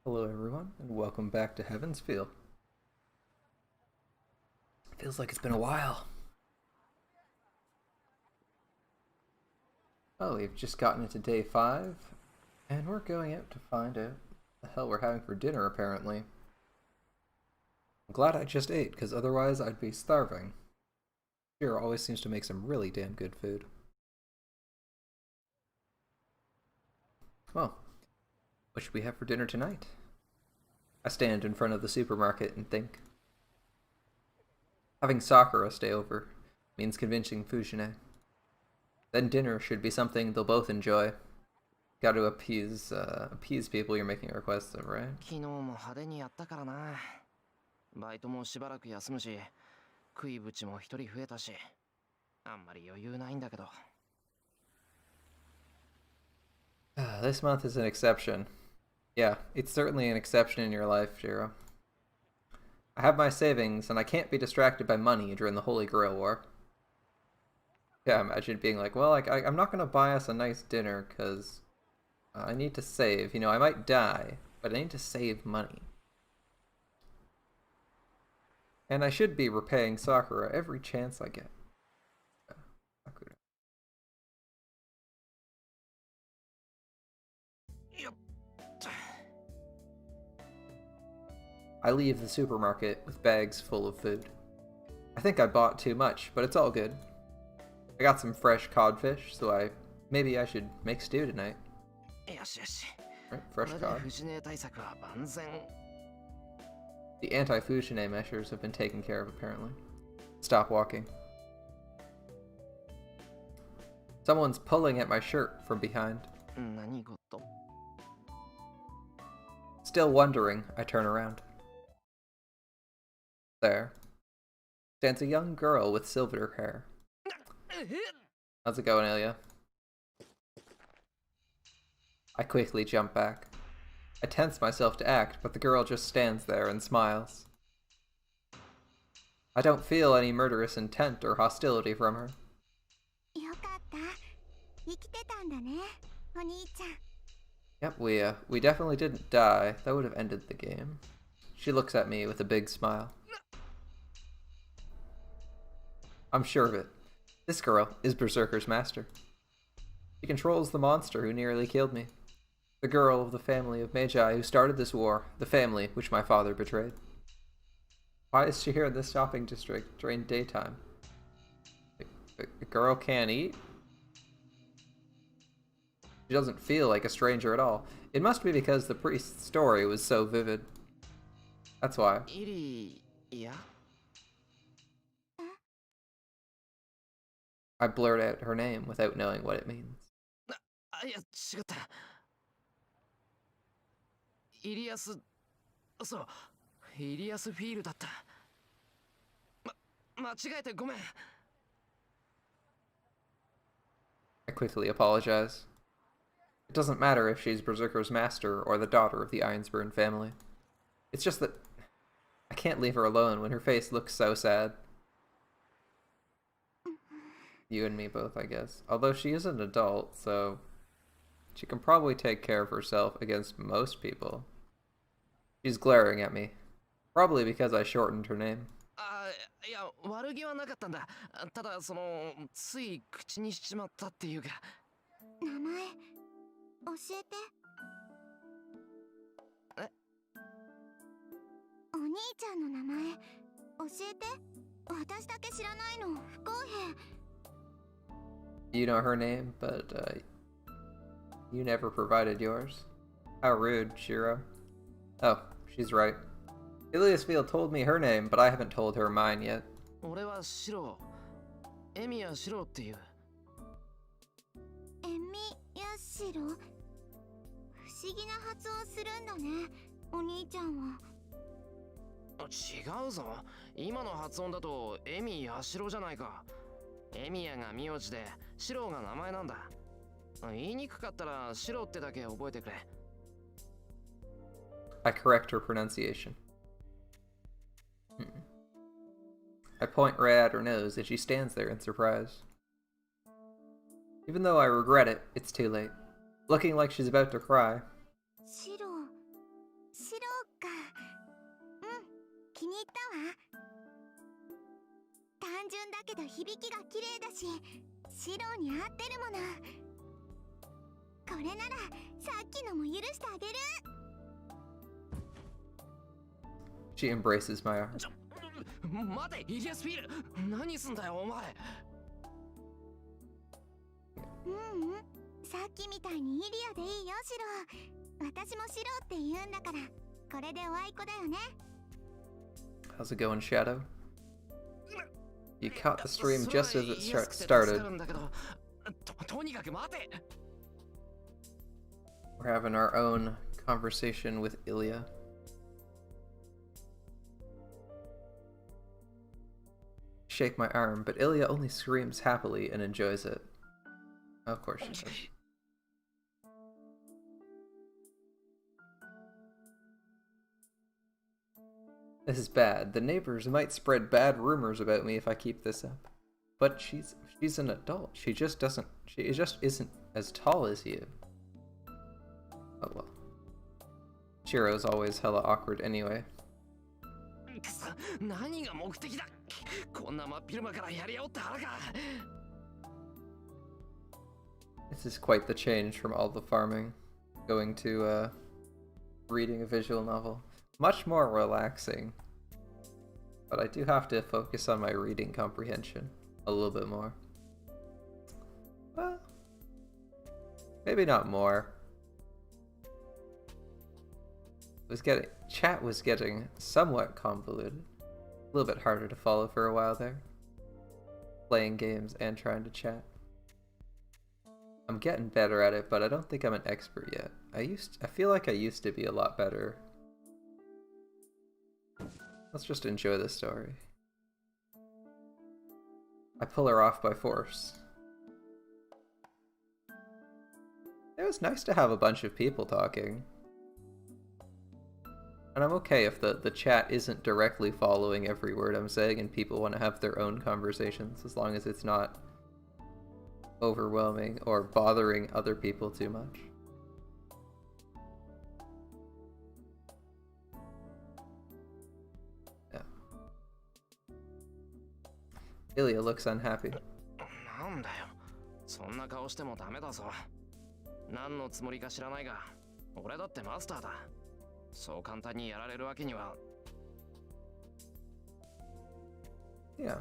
Hello everyone, and welcome back to Heaven's Feel. Feels like it's been a while. Oh, we've just gotten into day 5, and we're going out to find out what the hell we're having for dinner, apparently. I'm glad I just ate, because otherwise I'd be starving. Shira always seems to make some really damn good food. Well, what should we have for dinner tonight? I stand in front of the supermarket and think. Having Sakura stay over means convincing Fujine. Then dinner should be something they'll both enjoy. Got to appease people you're making requests of, right? 昨日も派手にやったからな。バイトもしばらく休むし、食いぶちも一人増えたし、あんまり余裕ないんだけど。This month is an exception. Yeah, it's certainly an exception in your life, Jiro. I have my savings, and I can't be distracted by money during the Holy Grail War. Yeah, imagine being like, well, I'm not going to buy us a nice dinner, because I need to save. You know, I might die, but I need to save money. And I should be repaying Sakura every chance I get. Sakura. I leave the supermarket with bags full of food. I think I bought too much, but it's all good. I got some fresh codfish, so maybe I should make stew tonight. Right, fresh cod. The anti-Fujine measures have been taken care of, apparently. Stop walking. Someone's pulling at my shirt from behind. Still wondering, I turn around. There stands a young girl with silver hair. How's it going, Ilya? I quickly jump back. I tense myself to act, but the girl just stands there and smiles. I don't feel any murderous intent or hostility from her. Yep, we definitely didn't die. That would have ended the game. She looks at me with a big smile. I'm sure of it. This girl is Berserker's master. She controls the monster who nearly killed me. The girl of the family of Magi who started this war, the family which my father betrayed. Why is she here in this shopping district during daytime? The girl can't eat? She doesn't feel like a stranger at all. It must be because the priest's story was so vivid. That's why. Ilya? I blurt out her name without knowing what it means. いや、違った。イリアス、そう、イリアスフィールだった。間違えてごめん。I quickly apologize. It doesn't matter if she's Berserker's master or the daughter of the Ironsburn family. It's just that I can't leave her alone when her face looks so sad. You and me both, I guess. Although she is an adult, so she can probably take care of herself against most people. She's glaring at me. Probably because I shortened her name. いや、悪気はなかったんだ。ただ、つい口にしちまったっていうか。名前、教えて。え？お兄ちゃんの名前、教えて。私だけ知らないの、不公平。You know her name, but you never provided yours. How rude, Shiro. Oh, she's right. Ilya's Field told me her name, but I haven't told her mine yet. 俺はシロ。エミヤシロっていう。エミヤシロ？不思議な発音するんだね、お兄ちゃんは。違うぞ。今の発音だとエミヤシロじゃないか。エミヤが名字で、シロが名前なんだ。言いにくかったらシロってだけ覚えてくれ。I correct her pronunciation. I point right at her nose as she stands there in surprise. Even though I regret it, it's too late. Looking like she's about to cry. シロ、入ったわ。単純だけど響きが綺麗だし、白に合ってるもの。これならさっきのも許してあげる。 She embraces my arm. 待て、イリアスフィール、何すんだよお前。さっきみたいにイリアでいいよシロ。私もシロって言うんだから、これでおあいこだよね。 How's it going, Shadow? You caught the stream just as it started. とにかく待て。 We're having our own conversation with Ilya. Shake my arm, but Ilya only screams happily and enjoys it. Of course she does. This is bad. The neighbors might spread bad rumors about me if I keep this up. But she's an adult. She just isn't as tall as you. Oh well. Chiro's always hella awkward anyway. くそ、何が目的だ。こんな真っ昼間からやり合おうって腹か。 This is quite the change from all the farming, going to reading a visual novel. Much more relaxing. But I do have to focus on my reading comprehension a little bit more. Well, maybe not more. Chat was getting somewhat convoluted. A little bit harder to follow for a while there. Playing games and trying to chat. I'm getting better at it, but I don't think I'm an expert yet. I feel like I used to be a lot better. Let's just enjoy the story. I pull her off by force. It was nice to have a bunch of people talking. And I'm okay if the chat isn't directly following every word I'm saying and people want to have their own conversations, as long as it's not overwhelming or bothering other people too much. Yeah. Ilya looks unhappy. なんだよ、そんな顔してもダメだぞ。何のつもりか知らないが、俺だってマスターだ。そう簡単にやられるわけには。 Yeah,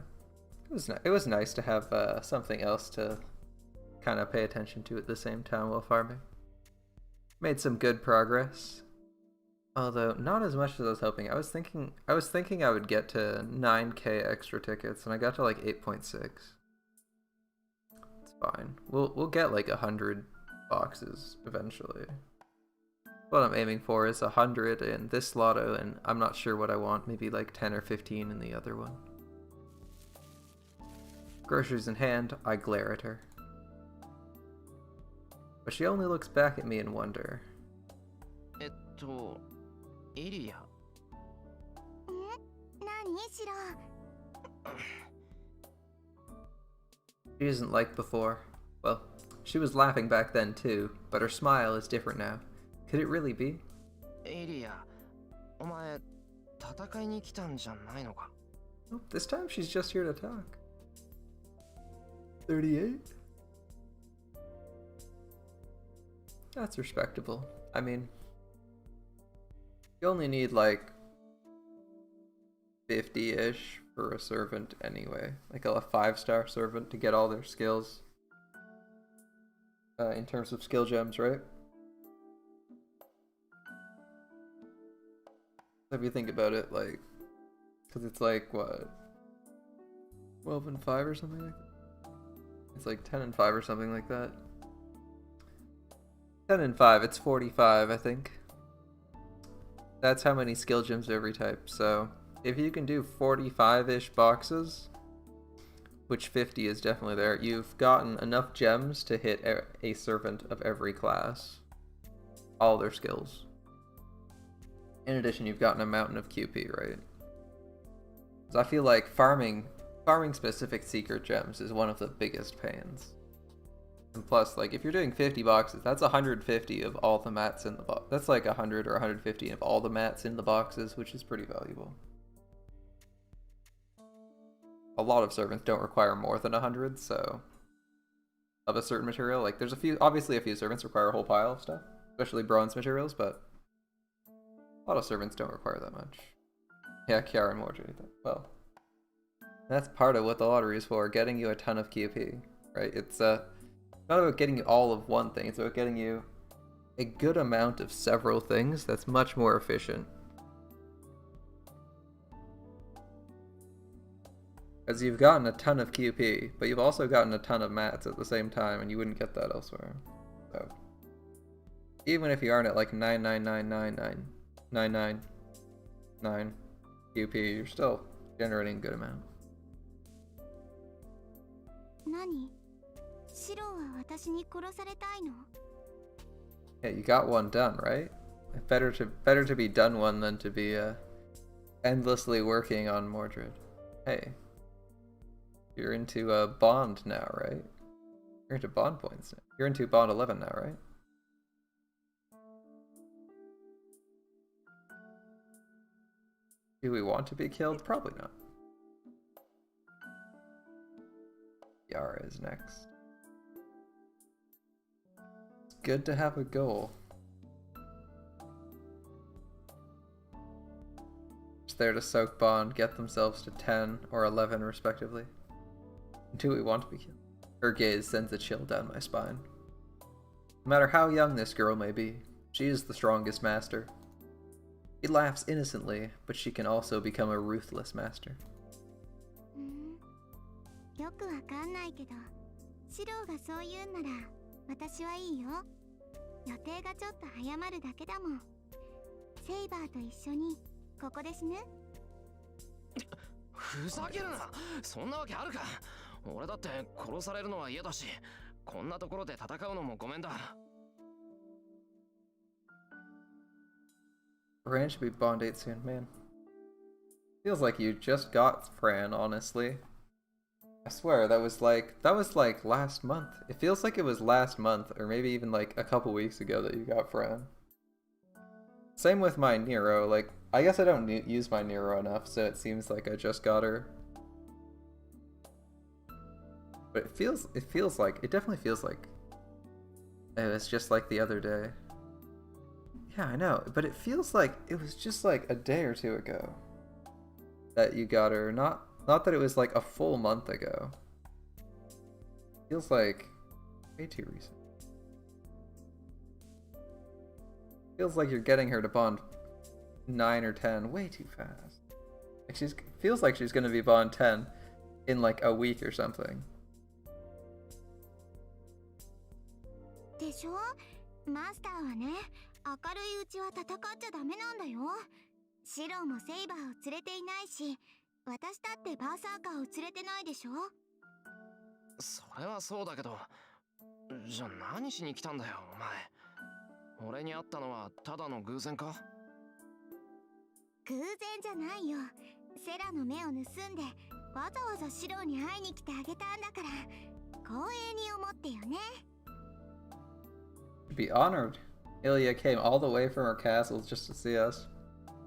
it was nice to have something else to kind of pay attention to at the same time while farming. Made some good progress, although not as much as I was hoping. I was thinking I would get to 9k extra tickets, and I got to like 8.6. It's fine. We'll get like 100 boxes eventually. What I'm aiming for is 100 in this lotto, and I'm not sure what I want. Maybe like 10 or 15 in the other one. Groceries in hand, I glare at her. But she only looks back at me in wonder. イリア。何シロ。 She isn't like before. Well, she was laughing back then too, but her smile is different now. Could it really be? イリア、お前、戦いに来たんじゃないのか。 Oh, this time she's just here to talk. 38? That's respectable. I mean, you only need like 50-ish for a servant anyway. Like a 5-star servant to get all their skills. In terms of skill gems, right? If you think about it, like, because it's like, what, 12 and 5 or something like that? It's like 10 and 5 or something like that. 10 and 5, it's 45, I think. That's how many skill gems every type, so if you can do 45-ish boxes, which 50 is definitely there, you've gotten enough gems to hit a servant of every class. All their skills. In addition, you've gotten a mountain of QP, right? So I feel like farming specific secret gems is one of the biggest pains. And plus, like, if you're doing 50 boxes, that's 150 of all the mats in the box. That's like 100 or 150 of all the mats in the boxes, which is pretty valuable. a lot of servants don't require more than 100, so of a certain material. Like there's obviously a few servants require a whole pile of stuff, especially bronze materials, but a lot of servants don't require that much. Yeah, Kiara and Mordred. Well, that's part of what the lottery is for, getting you a ton of QP, right? It's not about getting you all of one thing, it's about getting you a good amount of several things that's much more efficient. Because you've gotten a ton of QP, but you've also gotten a ton of mats at the same time, and you wouldn't get that elsewhere. So, even if you aren't at like 9999999 QP, you're still generating a good amount. Nani? Shiro wa watashi ni korosareta no? Yeah, you got one done, right? Better to be done one than to be endlessly working on Mordred. Hey, you're into bond now, right? You're into bond points now. You're into bond 11 now, right? Do we want to be killed? Probably not. Yara is next. It's good to have a goal. Just there to soak bond, get themselves to 10 or 11 respectively. Do we want to be killed? Her gaze sends a chill down my spine. No matter how young this girl may be, she is the strongest master. She laughs innocently, but she can also become a ruthless master. よくわかんないけど、シローがそう言うんなら私はいいよ。予定がちょっと早まるだけだもん。セイバーと一緒にここで死ぬ？ふざけるな。そんなわけあるか。俺だって殺されるのは嫌だし、こんなところで戦うのもごめんだ。Fran should be bond 8 soon, man. Feels like you just got Fran, honestly. I swear that was like last month. It feels like it was last month, or maybe even like a couple weeks ago that you got Fran. Same with my Nero. Like, I guess I don't use my Nero enough, so it seems like I just got her. But it definitely feels like it was just like the other day. Yeah, I know, but it feels like it was just like a day or two ago that you got her. Not that it was like a full month ago. Feels like way too recent. Feels like you're getting her to bond 9 or 10 way too fast. Like feels like she's gonna be bond 10 in like a week or something. でしょ？マスターはね、明るいうちは戦っちゃダメなんだよ。シローもセイバーを連れていないし、私だってバーサーカーを連れてないでしょ。それはそうだけど、じゃあ何しに来たんだよ、お前。俺に会ったのはただの偶然か？偶然じゃないよ。セラの目を盗んで、わざわざシローに会いに来てあげたんだから、光栄に思ってよね。Be honored. Ilya came all the way from her castle just to see us.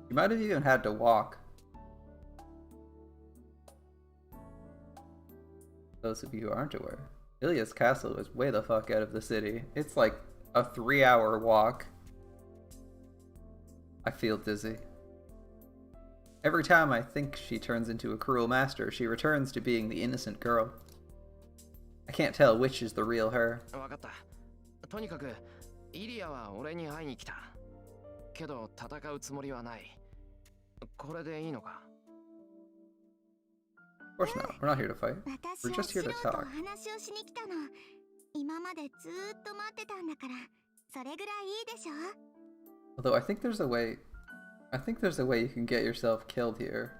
You might have even had to walk. Those of you who aren't aware, Ilya's castle is way the fuck out of the city. It's like a 3-hour walk. I feel dizzy. Every time I think she turns into a cruel master, she returns to being the innocent girl. I can't tell which is the real her. わかった。とにかく、イリアは俺に会いに来た。けど戦うつもりはない。これでいいのか？ Of course not. We're not here to fight. We're just here to talk. 話をしに来たの。今までずーっと待ってたんだから、それぐらいいいでしょ。 Although I think there's a way you can get yourself killed here.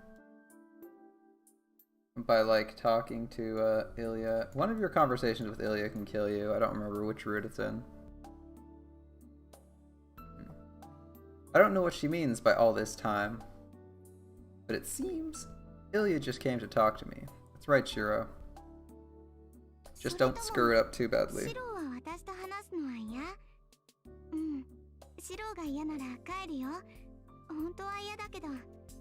By like talking to Ilya. One of your conversations with Ilya can kill you. I don't remember which route it's in. I don't know what she means by all this time. But it seems Ilya just came to talk to me. That's right, Shiro. Just don't screw it up too badly. シローは私と話すのは嫌？うん。シローが嫌なら帰るよ。本当は嫌だけど、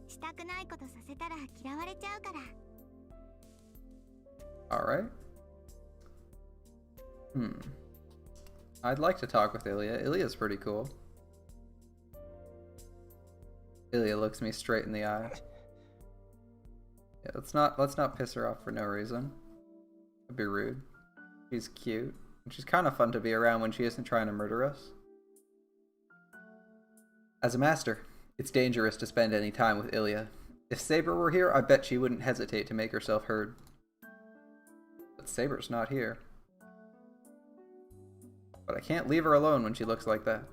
したくないことさせたら嫌われちゃうから。Alright. I'd like to talk with Ilya. Ilya's pretty cool. Ilya looks me straight in the eye. Yeah, let's not piss her off for no reason. That'd be rude. She's cute. And she's kind of fun to be around when she isn't trying to murder us. As a master, it's dangerous to spend any time with Ilya. If Saber were here, I bet she wouldn't hesitate to make herself heard. But Saber's not here. But I can't leave her alone when she looks like that.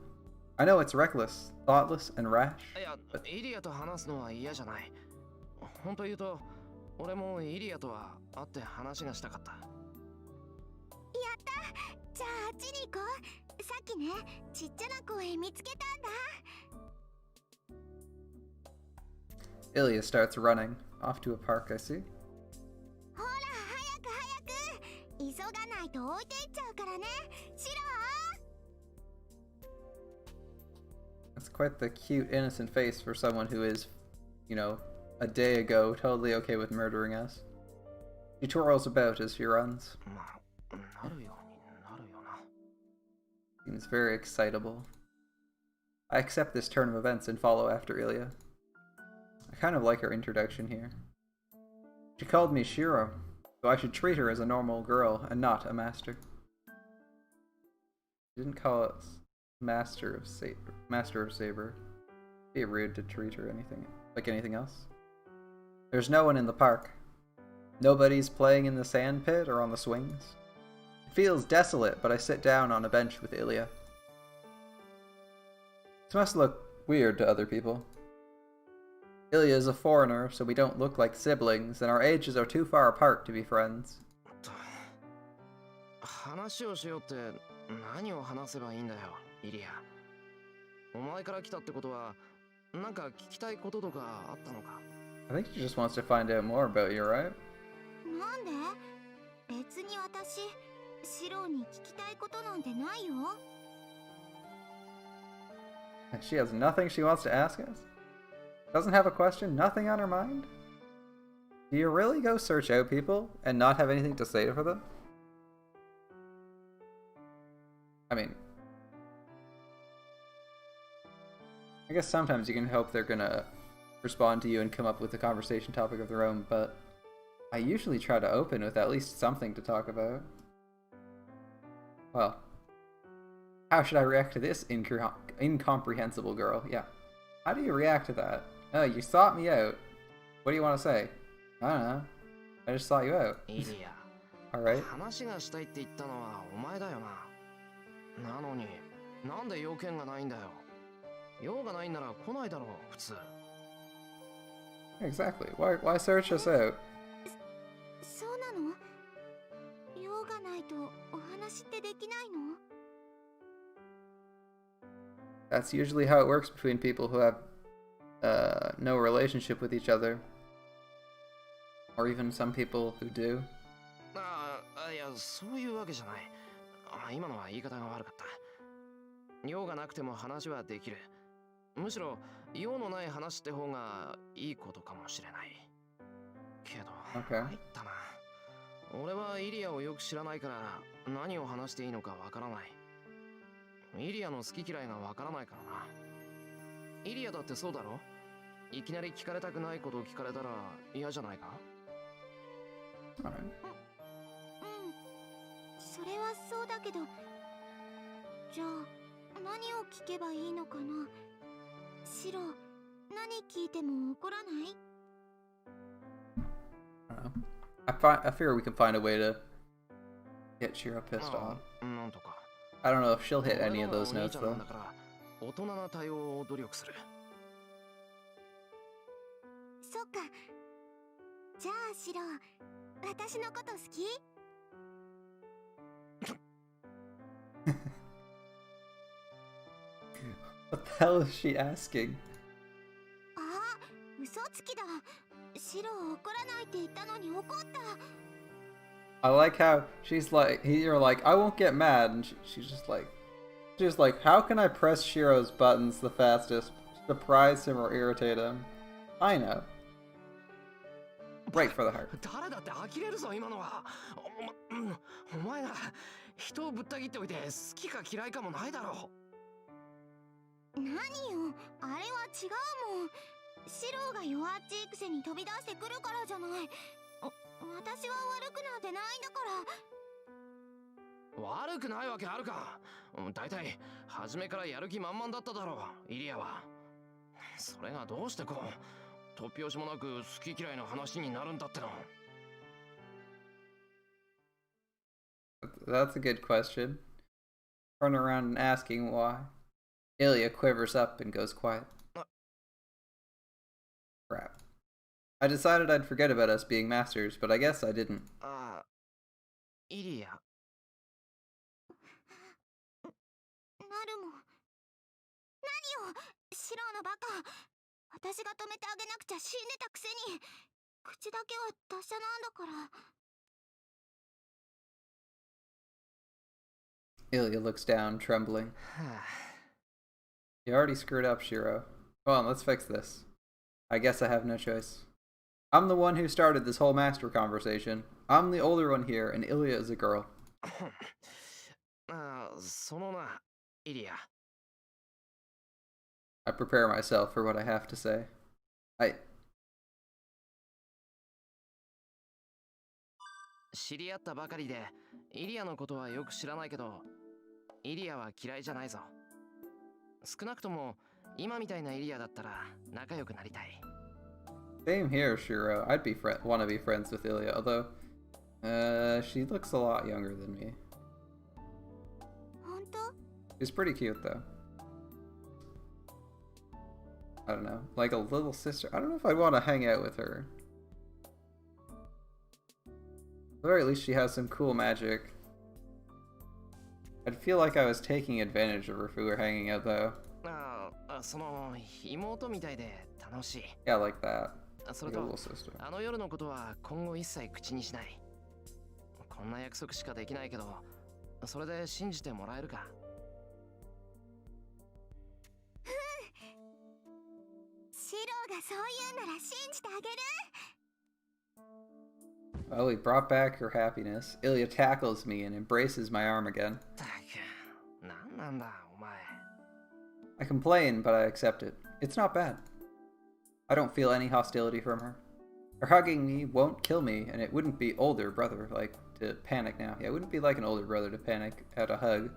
I know it's reckless, thoughtless, and rash. いや、 But イリアと話すのは嫌じゃない。本当言うと、俺もイリアとは会って話がしたかった。やったじゃああっちに行こう。さっきね、ちっちゃな公園見つけたんだ。 Ilya starts running, off to a park, I see. ほら早く早く急がないと置いていっちゃうからね。シロ That's quite the cute, innocent face for someone who is, you know, a day ago totally okay with murdering us. She twirls about as she runs. まあ、なるようになるよな。 Seems very excitable. I accept this turn of events and follow after Ilya. I kind of like her introduction here. She called me Shiro, so I should treat her as a normal girl and not a master. She didn't call us Master of Saber. Be rude to treat her like anything else. There's no one in the park. Nobody's playing in the sand pit or on the swings. It feels desolate, but I sit down on a bench with Ilya. This must look weird to other people. Ilya is a foreigner, so we don't look like siblings, and our ages are too far apart to be friends. 話をしようって何を話せばいいんだよ、イリア。お前から来たってことは、なんか聞きたいこととかあったのか？ I think she just wants to find out more about you, right? なんで別に私、シロに聞きたいことなんてないよ。 She has nothing she wants to ask us? Doesn't have a question? Nothing on her mind? Do you really go search out people and not have anything to say for them? I mean, I guess sometimes you can hope they're gonna respond to you and come up with a conversation topic of their own, but I usually try to open with at least something to talk about. Well, how should I react to this incomprehensible girl? Yeah. How do you react to that? Oh, you sought me out. What do you want to say? I don't know. I just sought you out. イリア。 Alright. 話がしたいって言ったのはお前だよな。なのに、なんで用件がないんだよ。用がないんなら来ないだろう、普通。 Exactly. Why search us out? そうなの？用がないとお話ってできないの？ That's usually how it works between people who have no relationship with each other. Or even some people who do. いや、そういうわけじゃない。今のは言い方が悪かった。用がなくても話はできる。むしろ、用のない話って方がいいことかもしれない。けど、Okay. 入ったな。俺はイリアをよく知らないから何を話していいのかわからない。イリアの好き嫌いがわからないからな。イリアだってそうだろ？いきなり聞かれたくないことを聞かれたら嫌じゃないか？ Alright. それはそうだけど、じゃあ何を聞けばいいのかな。シロ、何聞いても怒らない？ I don't know. I figure we can find a way to get Shiro pissed off. なんとか。 I don't know if she'll hit any of those notes though. 大人な対応を努力する。そっか。じゃあシロ、私のこと好き？ What the hell is she asking? あ、嘘つきだ。シロ怒らないって言ったのに怒った。 I like how you're like, I won't get mad, and she's just like, how can I press Shiro's buttons the fastest, surprise him or irritate him? I know. Right for the heart. 誰だって呆れるぞ今のは。お前が人をぶった切っておいて好きか嫌いかもないだろ何よ、あれは違うもん。シローが弱っちいくせに飛び出してくるからじゃない。私は悪くなんてないんだから。悪くないわけあるか。だいたい初めからやる気満々だっただろう、イリアは。それがどうしてこう突拍子もなく好き嫌いの話になるんだっての。That's a good question. Turn around and asking why. Ilya quivers up and goes quiet. Crap. I decided I'd forget about us being masters, but I guess I didn't. ああ、イリア。なるもん。何よ、シローのバカ。私が止めてあげなくちゃ死んでたくせに。口だけは達者なんだから。Ilya looks down, trembling. You already screwed up, Shiro. Come on, let's fix this. I guess I have no choice. I'm the one who started this whole master conversation. I'm the older one here, and Ilya is a girl. そのな、イリア。I prepare myself for what I have to say. 知り合ったばかりで、イリアのことはよく知らないけど、イリアは嫌いじゃないぞ。少なくとも今みたいなイリアだったら仲良くなりたい。Same here, Shiro. I'd want to be friends with Ilya, although, she looks a lot younger than me. 本当？ She's pretty cute, though. I don't know, like a little sister. I don't know if I'd want to hang out with her. At the very least, she has some cool magic. I'd feel like I was taking advantage of her if we were hanging out, though. その妹みたいで楽しい。Yeah, like that. そ Like れ a と little sister. あの夜のことは今後一切口にしない。こんな約束しかできないけど、それで信じてもらえるか。シローがそう言うなら信じてあげる。Well, we brought back her happiness. Ilya tackles me and embraces my arm again. たく、なんなんだお前。I complain, but I accept it. It's not bad. I don't feel any hostility from her. Her hugging me won't kill me, and it wouldn't be older brother like to panic now. Yeah, it wouldn't be like an older brother to panic at a hug.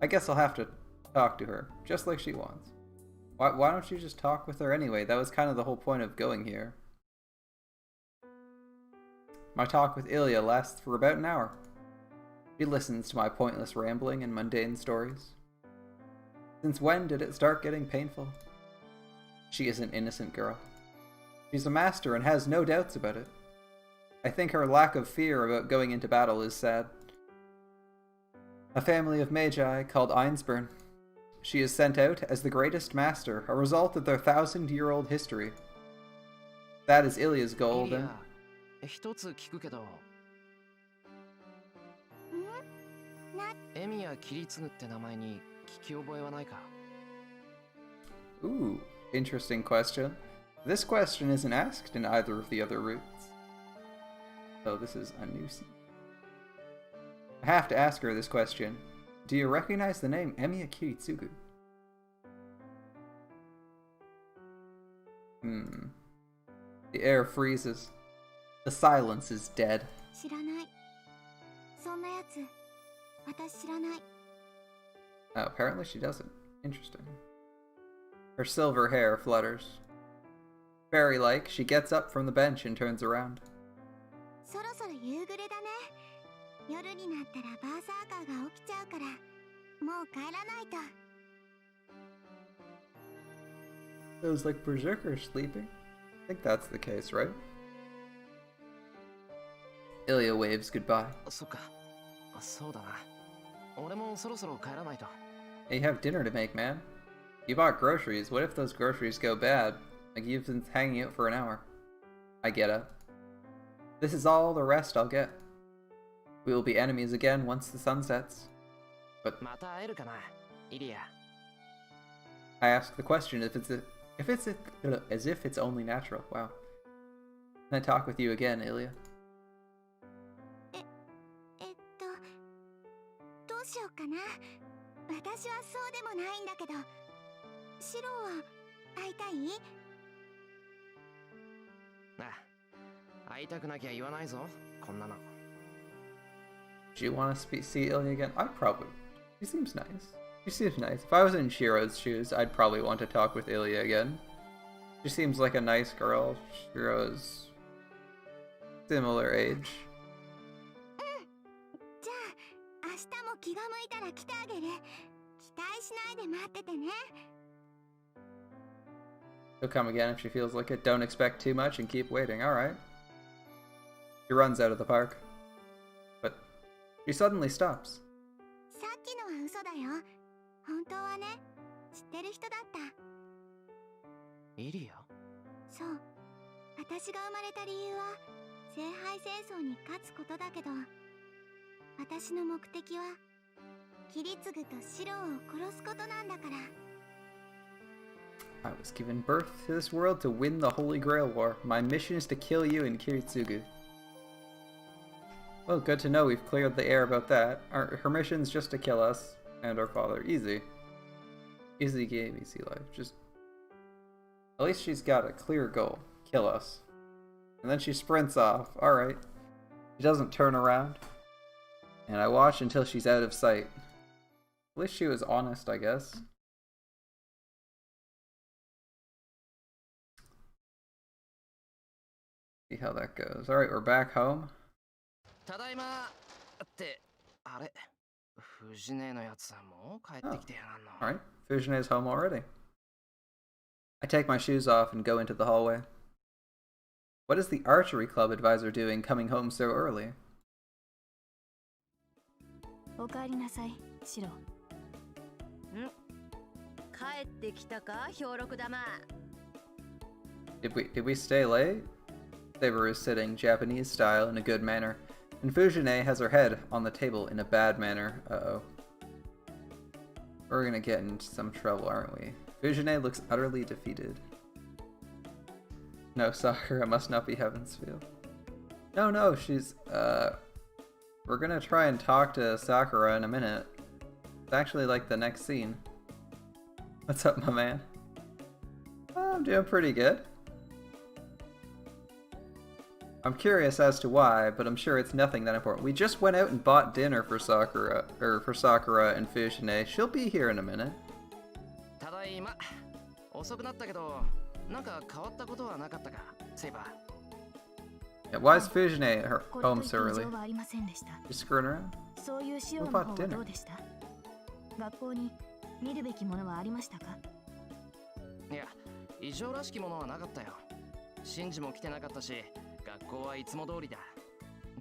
I guess I'll have to talk to her, just like she wants. Why don't you just talk with her anyway? That was kind of the whole point of going here. My talk with Ilya lasts for about an hour. She listens to my pointless rambling and mundane stories. Since when did it start getting painful? She is an innocent girl. She's a master and has no doubts about it. I think her lack of fear about going into battle is sad. A family of magi called Einsburn. She is sent out as the greatest master, a result of their 1,000-year-old history. That is Ilya's goal, イリ then. ア、一つ聞くけど、ん？な、エミヤキリツグって名前に聞き覚えはないか？ Ooh, interesting question. This question isn't asked in either of the other routes. So this is a new scene. I have to ask her this question. Do you recognize the name Emiya Kiritsugu? The air freezes. The silence is dead. 知らない。そんなやつ、私知らない。 Oh, apparently she doesn't. Interesting. Her silver hair flutters. Fairy-like, she gets up from the bench and turns around. そろそろ夕暮れだね。夜になったらバーサーカーが起きちゃうから、もう帰らないと。 Those like berserkers sleeping? I think that's the case, right? Ilya waves goodbye. そっか、そうだな。俺もそろそろ帰らないと。 Hey, you have dinner to make, man. You bought groceries. What if those groceries go bad? Like you've been hanging out for an hour. I get up. This is all the rest I'll get. We will be enemies again once the sun sets. But また会えるかな、イリア。 I ask the question as if it's only natural. Wow. Can I talk with you again, Ilya? どうしようかな。私はそうでもないんだけど、シロは会いたい？会いたくなきゃ言わないぞ、こんなの。Do you want to see Ilya again? I'd probably. She seems nice. She seems nice. If I was in Shiro's shoes, I'd probably want to talk with Ilya again. She seems like a nice girl. Shiro's similar age. じゃあ明日も気が向いたら来てあげる。期待しないで待っててね。She'll come again if she feels like it. Don't expect too much and keep waiting. Alright. She runs out of the park. But she suddenly stops. さっきのは嘘だよ。本当はね、知ってる人だった。イリア？そう。私が生まれた理由は聖杯戦争に勝つことだけど、私の目的はキリツグとシロを殺すことなんだから。I was given birth to this world to win the Holy Grail War. My mission is to kill you and Kiritsugu. Well, good to know we've cleared the air about that. Her mission's just to kill us and our father. Easy. Easy game, easy life. Just... At least she's got a clear goal. Kill us. And then she sprints off. Alright. She doesn't turn around. And I watch until she's out of sight. At least she was honest, I guess. See how that goes. Alright, we're back home. ただいまって、あれ、藤根のやつもう帰ってきてやがんの。Alright, Fujine is home already. I take my shoes off and go into the hallway. What is the archery club advisor doing coming home so early? おかえりなさい、シロ。帰ってきたか、兵六玉。Did we stay late? Saber is sitting Japanese style in a good manner, and Fujine has her head on the table in a bad manner. Uh-oh. We're gonna get into some trouble, aren't we? Fujine looks utterly defeated. No, Sakura must not be Heavensfield. No, she's, we're gonna try and talk to Sakura in a minute. It's actually like the next scene. What's up, my man? Oh, I'm doing pretty good. I'm curious as to why, but I'm sure it's nothing that important. We just went out and bought dinner for Sakura and Fujine. She'll be here in a minute. ただいま。遅くなったけど、なんか変わったことはなかったか、セイバー。Yeah, why is Fujine at her home so early? はありませんでした。 Just screwing around? そういうシロ What の about 方は dinner? どうでした？学校に見るべきものはありましたか？いや、異常らしきものはなかったよ。シンジも来てなかったし、学校はいつも通りだ。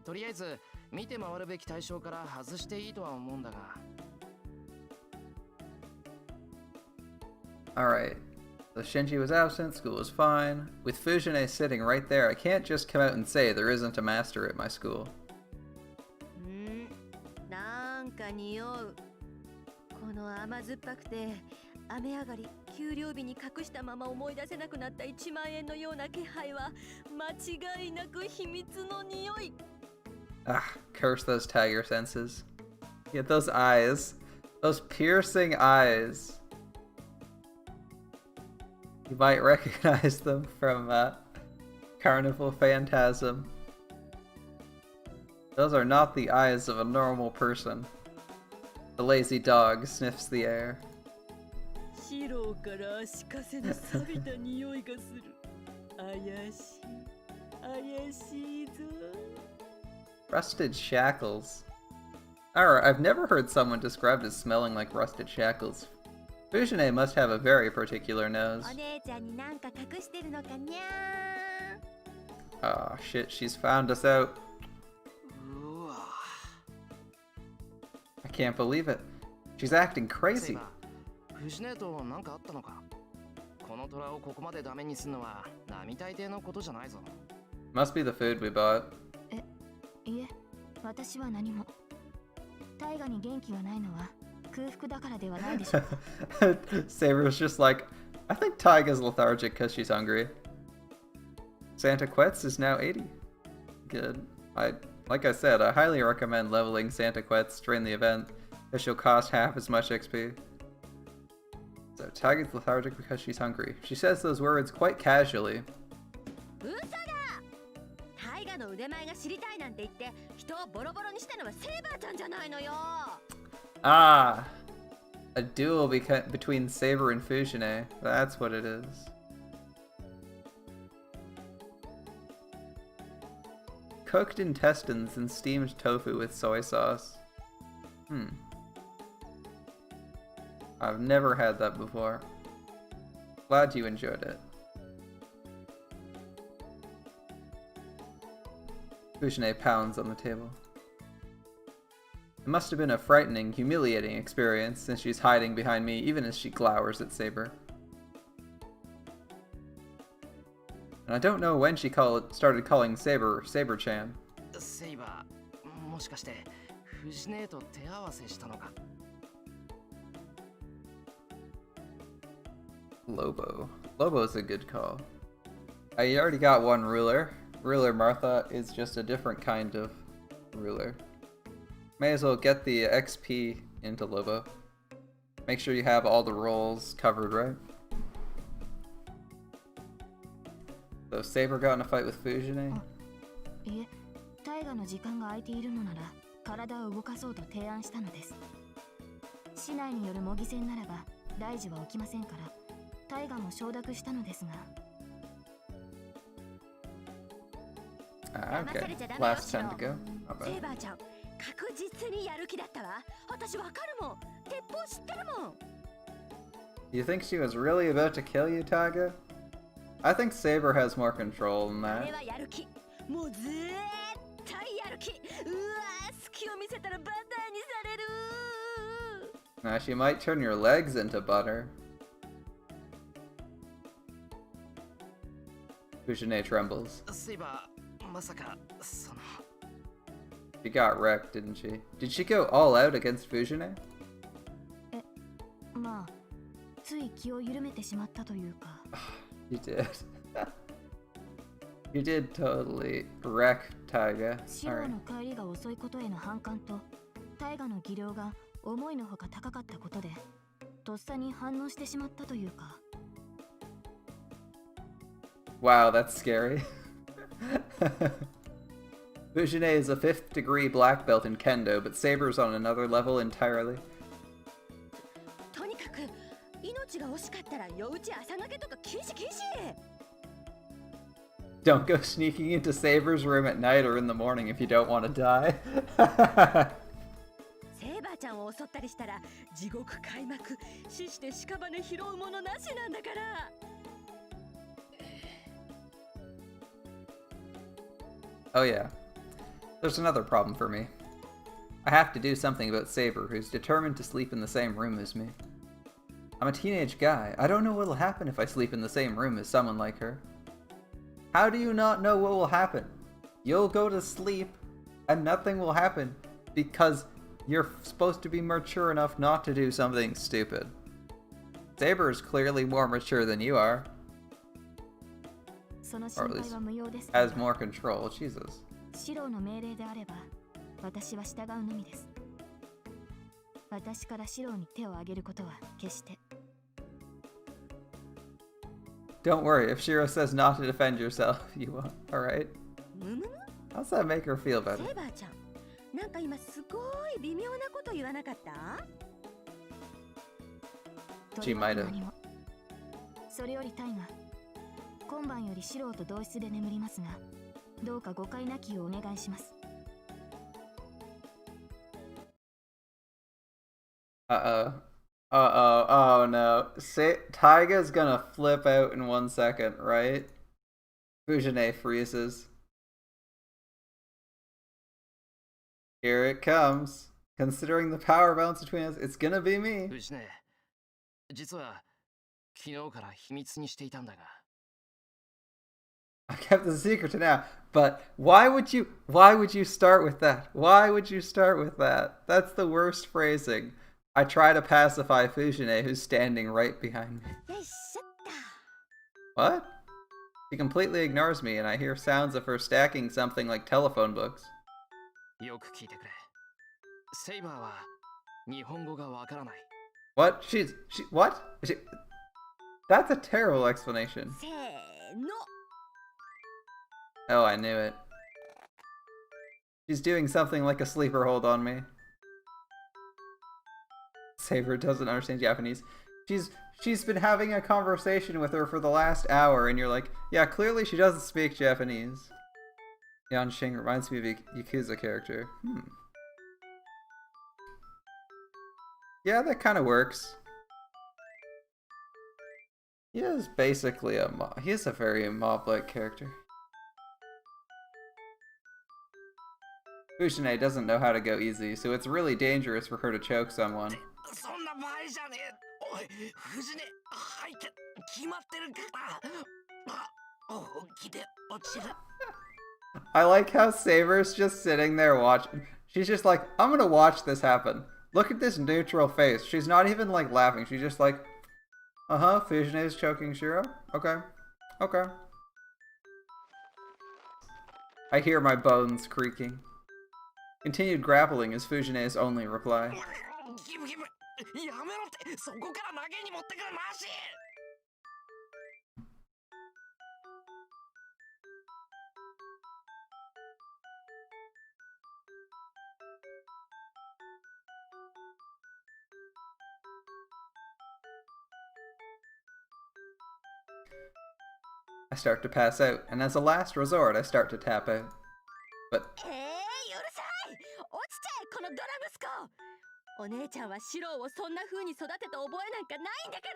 とりあえず見て回るべき対象から外していいとは思うんだが。Alright. So Shinji was absent, school was fine. With Fujine sitting right there, I can't just come out and say there isn't a master at my school. なんか匂う。この甘酸っぱくて雨上がり給料日に隠したまま思い出せなくなった1万円のような気配は間違いなく秘密の匂い。Ah, curse those tiger senses. Yeah, those eyes. Those piercing eyes. You might recognize them from Carnival Phantasm. Those are not the eyes of a normal person. The lazy dog sniffs the air. シロから足かせの錆びた匂いがする。怪しいぞ。Rusted shackles. Alright, I've never heard someone described as smelling like rusted shackles. Fujine must have a very particular nose. お姉ちゃんになんか隠してるのかにゃー。 Oh shit, she's found us out. うわ。I can't believe it. She's acting セイ crazy. バー、藤根となんかあったのか。この虎をここまでダメにすんのは並大抵のことじゃないぞ。Must be the food we bought. いえ、私は何も。大河に元気がないのは空腹だからではないでしょうか。Saber's just like, I think Taiga's lethargic because she's hungry. Santa Quetz is now 80. Good. Like I said, I highly recommend leveling Santa Quetz during the event, as she'll cost half as much XP. So Taiga's lethargic because she's hungry. She says those words quite casually. 嘘だ。タイガの腕前が知りたいなんて言って人をボロボロにしたのはセーバーちゃんじゃないのよ。Ah! A duel between Saber and Fujine. That's what it is. Cooked intestines and steamed tofu with soy sauce. I've never had that before. Glad you enjoyed it. Fujine pounds on the table. It must have been a frightening, humiliating experience since she's hiding behind me even as she glowers at Saber. And I don't know when she started calling Saber Saber-chan. セイバー、もしかして藤姉と手合わせしたのか。Lobo. Lobo's a good call. I already got one ruler. Ruler Martha is just a different kind of ruler. May as well get the XP into Lobo. Make sure you have all the roles covered, right? So Saber got in a fight with Fujine? いえ、タイガの時間が空いているのなら体を動かそうと提案したのです。市内による模擬戦ならば大事は起きませんから、タイガも承諾したのですが。Okay. Last time to go. Not セー bad. バーちゃん、確実にやる気だったわ。私わかるもん。鉄砲知ってるもん。You think she was really about to kill you, Taiga? I think Saber has more control than あ that. れはやる気。もう絶対やる気。うわー、隙を見せたらバターにされる。Now she might turn your legs into butter. Fujine trembles. セイバー、まさかその。She got wrecked, didn't she? Did she go all out against Fujine? まあ、つい気を緩めてしまったというか。You did. You did totally wreck Taiga. シロ Alright. の帰りが遅いことへの反感と、タイガの技量が思いのほか高かったことで、とっさに反応してしまったというか。Wow, that's scary. Fujine is a 5th degree black belt in Kendo, but Saber's on another level entirely. とにかく命が惜しかったら夜打ち朝がけとか禁止禁止。 Don't go sneaking into Saber's room at night or in the morning if you don't want to die. セーバーちゃんを襲ったりしたら地獄開幕。死して屍拾うものなしなんだから。Oh yeah. There's another problem for me. I have to do something about Saber, who's determined to sleep in the same room as me. I'm a teenage guy. I don't know what'll happen if I sleep in the same room as someone like her. How do you not know what will happen? You'll go to sleep and nothing will happen because you're supposed to be mature enough not to do something stupid. Saber is clearly more mature than you are. その Or 心 at 配 least は無用です。 has more control. Jesus. シロの命令であれば、私は従うのみです。私からシロに手を挙げることは決して。Don't worry, if Shiro says not to defend yourself, you won't. Alright? むむむ。 How's that make her feel セ better? ーバーちゃん、なんか今すごい微妙なこと言わなかった？ She might have. 何も。それよりタイガ、今晩よりシロと同室で眠りますが、どうか誤解なきようお願いします。Uh-oh. Uh-oh. Oh no. Taiga's gonna flip out in 1 second, right? Fujine freezes. Here it comes. Considering the power balance between us, it's gonna be me. 藤姉、実は昨日から秘密にしていたんだが。I kept the secret to now, but why would you start with that? Why would you start with that? That's the worst phrasing. I try to pacify Fujine, who's standing right behind me. よいしょっと。 What? She completely ignores me, and I hear sounds of her stacking something like telephone books. よく聞いてくれ。セイバーは日本語がわからない。What? What? That's a terrible explanation. せーの。 Oh, I knew it. She's doing something like a sleeper hold on me. Saber doesn't understand Japanese. She's been having a conversation with her for the last hour, and you're like, yeah, clearly she doesn't speak Japanese. Yanxing reminds me of a Yakuza character. Yeah, that kind of works. He is basically he is a very mob-like character. Fujine doesn't know how to go easy, so it's really dangerous for her to choke someone. そんな場合じゃねえ。おい、藤根、入って決まってるから。本気で落ちる。I like how Saber's just sitting there watching. She's just like, I'm gonna watch this happen. Look at this neutral face. She's not even like laughing. She's just like, Fujine is choking Shiro. Okay. Okay. I hear my bones creaking. Continued grappling is Fujine's only reply. やめろって、そこから投げに持ってくるマシ。I start to pass out, and as a last resort, I start to tap out. But うるさい。落ちちゃえ、このドラ息子。お姉ちゃんはシロをそんな風に育てた覚えなんかないんだか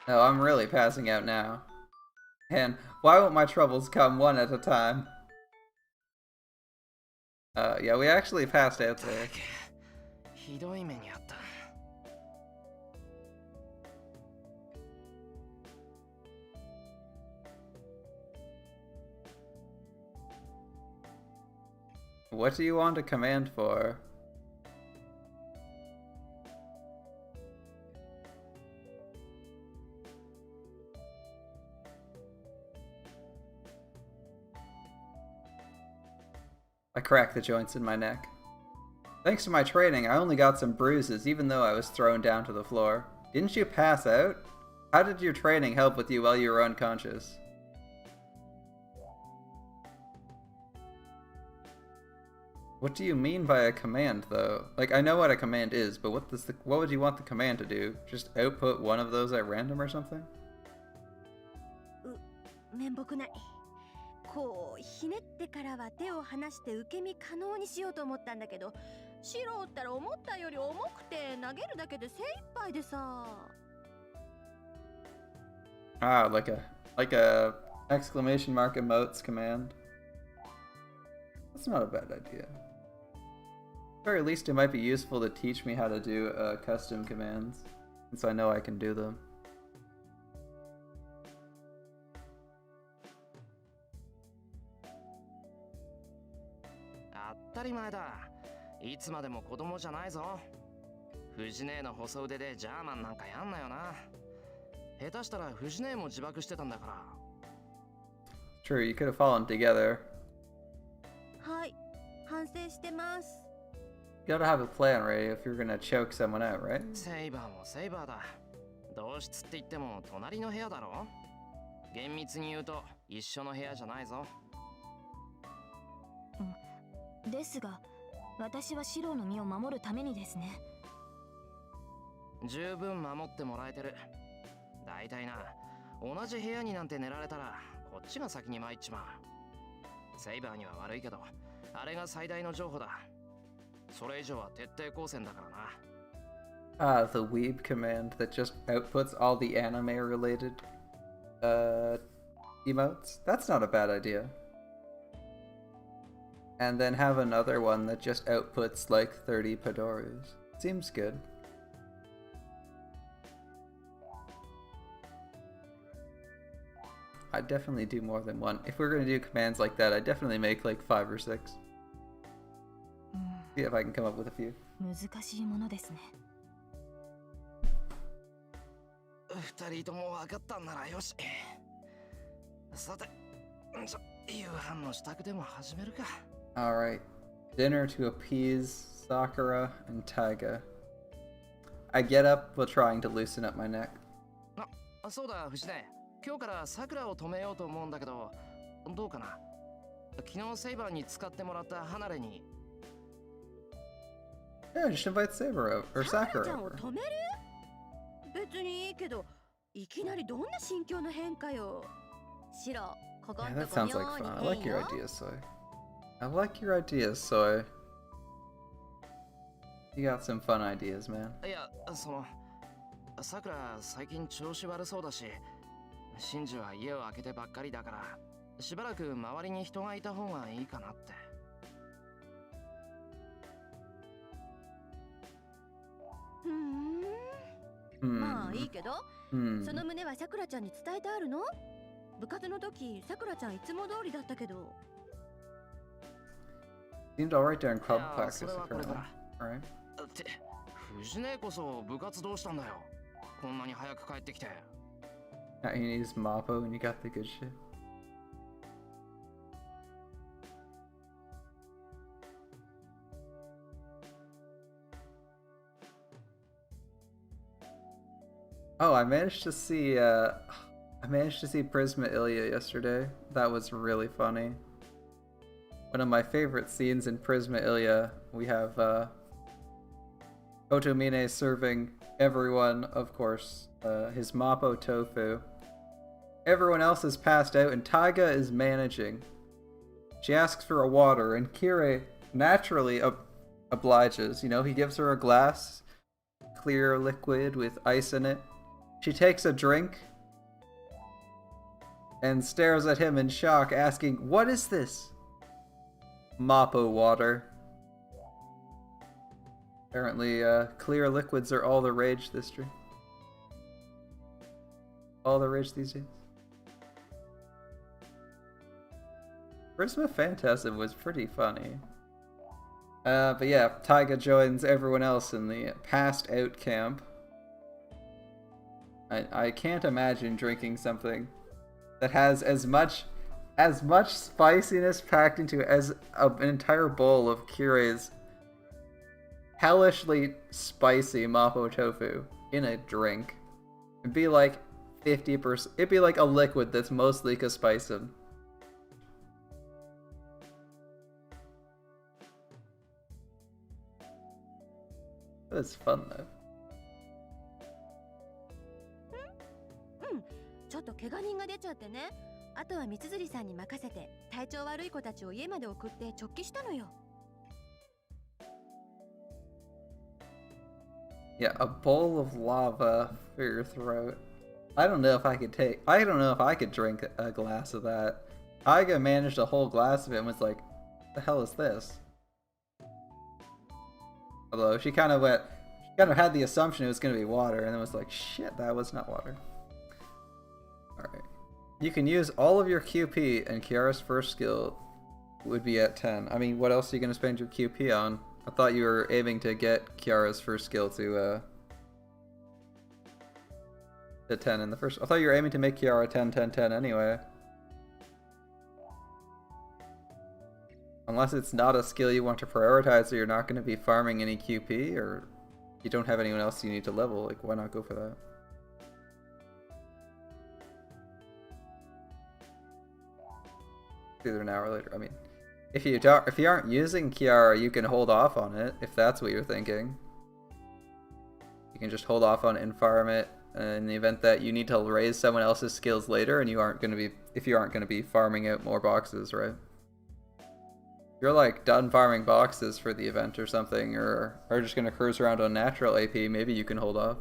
ら。 no, I'm really passing out now. And why won't my troubles come one at a time? Yeah, we actually passed out there. ひどい目にあった。What do you want a command for? I cracked the joints in my neck. Thanks to my training, I only got some bruises even though I was thrown down to the floor. Didn't you pass out? How did your training help with you while you were unconscious? What do you mean by a command, though? Like, I know what a command is, but what would you want the command to do? Just output one of those at random or something? 面目ない。こうひねってからは手を離して受け身可能にしようと思ったんだけど、シロったら思ったより重くて投げるだけで精一杯でさ。Ah, like a exclamation mark emotes command. That's not a bad idea. At the very least, it might be useful to teach me how to do custom commands, since I know I can do them. 当たり前だ。いつまでも子供じゃないぞ。藤姉の細腕でジャーマンなんかやんなよな。下手したら藤姉も自爆してたんだから。True, you could have fallen together. はい、反省してます。You gotta have a plan ready if you're gonna choke someone out, right? セイバーもセイバーだ。同室って言っても隣の部屋だろ。厳密に言うと一緒の部屋じゃないぞ。ですが、私はシロの身を守るためにですね。十分守ってもらえてる。だいたいな、同じ部屋になんて寝られたらこっちが先に参っちまう。セイバーには悪いけど、あれが最大の譲歩だ。それ以上は徹底抗戦だからな。Ah, the weeb command that just outputs all the anime-related emotes? That's not a bad idea. And then have another one that just outputs like 30 Padoras. Seems good. I'd definitely do more than one. If we're gonna do commands like that, I'd definitely make like 5 or 6. See if I can come up with a few. 難しいものですね。二人とも分かったんならよし。さて、じゃ、夕飯の支度でも始めるか。Alright. Dinner to appease Sakura and Taiga. I get up while trying to loosen up my neck. そうだ、藤根。今日から桜を止めようと思うんだけど、どうかな。昨日セイバーに使ってもらった離れに。Yeah, just invite Saber or さくらち Sakura ゃんを over. 止める？別にいいけど、いきなりどんな心境の変化よ。シロ、ここ Yeah, んと that こ sounds 妙 like に fun. I 変 like your よ。 ideas, Soy. I like your ideas, Soy. You got some fun ideas, man. いや、桜最近調子悪そうだし、シンジは家を開けてばっかりだから、しばらく周りに人がいた方がいいかなって。まあいいけど、その Hmm. 旨はさくらちゃんに伝えてあるの？部活の時、さくらちゃんいつも通りだったけど。Seemed alright during club いや、 practice それはこれ apparently. から。 Alright. って藤根こそ部活どうしたんだよ。こんなに早く帰ってきて。 Now you need his Mappo and you got the good shit. Oh, I managed to see Prisma Ilya yesterday. That was really funny. One of my favorite scenes in Prisma Ilya, we have Otomine serving everyone, of course, his Mappo tofu. Everyone else is passed out and Taiga is managing. She asks for a water and Kirei naturally obliges. You know, he gives her a glass, clear liquid with ice in it. She takes a drink and stares at him in shock, asking, "What is this?" Mappo water. Apparently, clear liquids are all the rage this year. All the rage these days. Prisma Phantasm was pretty funny. But yeah, Taiga joins everyone else in the passed out camp. I can't imagine drinking something that has as much spiciness packed into as an entire bowl of Kirei's hellishly spicy Mapo tofu in a drink. It'd be like 50%. It'd be like a liquid that's mostly capsaicin. It's fun though. ちょっと怪我人が出ちゃってね。あとは三辻さんに任せて、体調悪い子たちを家まで送って直帰したのよ。Yeah, a bowl of lava for your throat. I don't know if I could drink a glass of that. Aiga managed a whole glass of it and was like, "The hell is this?" Although she kind of had the assumption it was going to be water and then was like, "Shit, that was not water." Alright. You can use all of your QP and Kiara's first skill would be at 10. I mean, what else are you going to spend your QP on? I thought you were aiming to get Kiara's first skill to 10 in the first. I thought you were aiming to make Kiara 10, 10, 10 anyway. Unless it's not a skill you want to prioritize, or you're not going to be farming any QP, or you don't have anyone else you need to level, like, why not go for that? Either now or later. I mean, if you aren't using Kiara, you can hold off on it, if that's what you're thinking. You can just hold off on it and farm it in the event that you need to raise someone else's skills later and you aren't going to be farming out more boxes, right? If you're like done farming boxes for the event or something, or are just going to cruise around on natural AP, maybe you can hold off.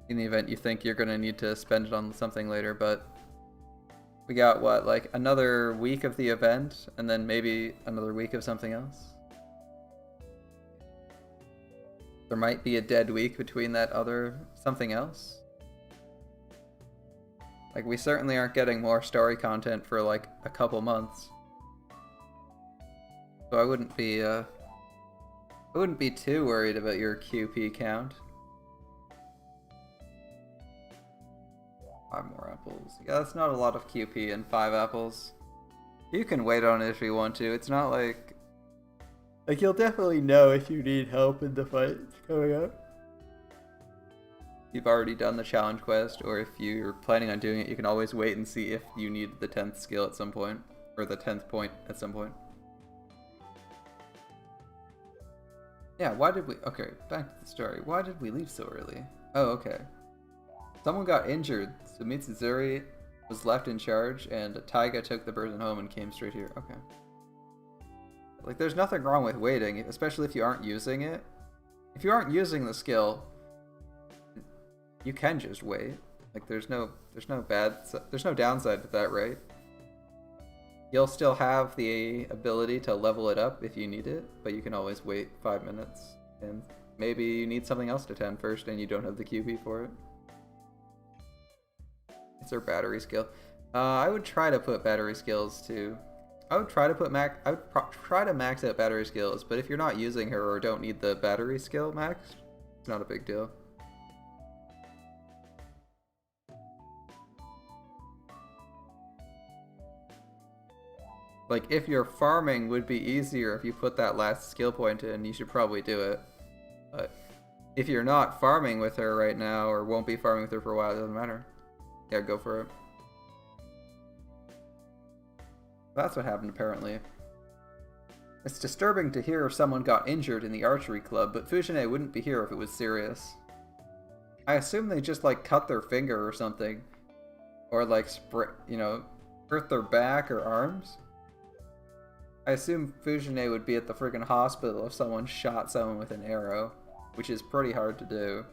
In the event you think you're going to need to spend it on something later, but we got what, like another week of the event and then maybe another week of something else? There might be a dead week between that other something else. Like, we certainly aren't getting more story content for like a couple months. So I wouldn't be too worried about your QP count. 5 more apples. Yeah, that's not a lot of QP and 5 apples. You can wait on it if you want to. It's not like... Like, you'll definitely know if you need help in the fight coming up. You've already done the challenge quest, or if you're planning on doing it, you can always wait and see if you need the 10th skill at some point. Or the 10th point at some point. Yeah, why did we... Okay, back to the story. Why did we leave so early? Oh, okay. Someone got injured, so Mitsuzuri was left in charge, and Taiga took the person home and came straight here. Okay. Like, there's nothing wrong with waiting, especially if you aren't using it. If you aren't using the skill, you can just wait. Like, there's no downside to that, right? You'll still have the ability to level it up if you need it, but you can always wait 5 minutes. And maybe you need something else to 10 first and you don't have the QP for it. It's their battery skill. I would try to put battery skills too. I would try to max out battery skills, but if you're not using her or don't need the battery skill maxed, it's not a big deal. Like, if your farming would be easier if you put that last skill point in, you should probably do it. But if you're not farming with her right now, or won't be farming with her for a while, it doesn't matter. Yeah, go for it. That's what happened, apparently. It's disturbing to hear if someone got injured in the archery club, but Fujine wouldn't be here if it was serious. I assume they just, like, cut their finger or something. Or, like, hurt their back or arms. I assume Fujine would be at the friggin' hospital if someone shot someone with an arrow, which is pretty hard to do.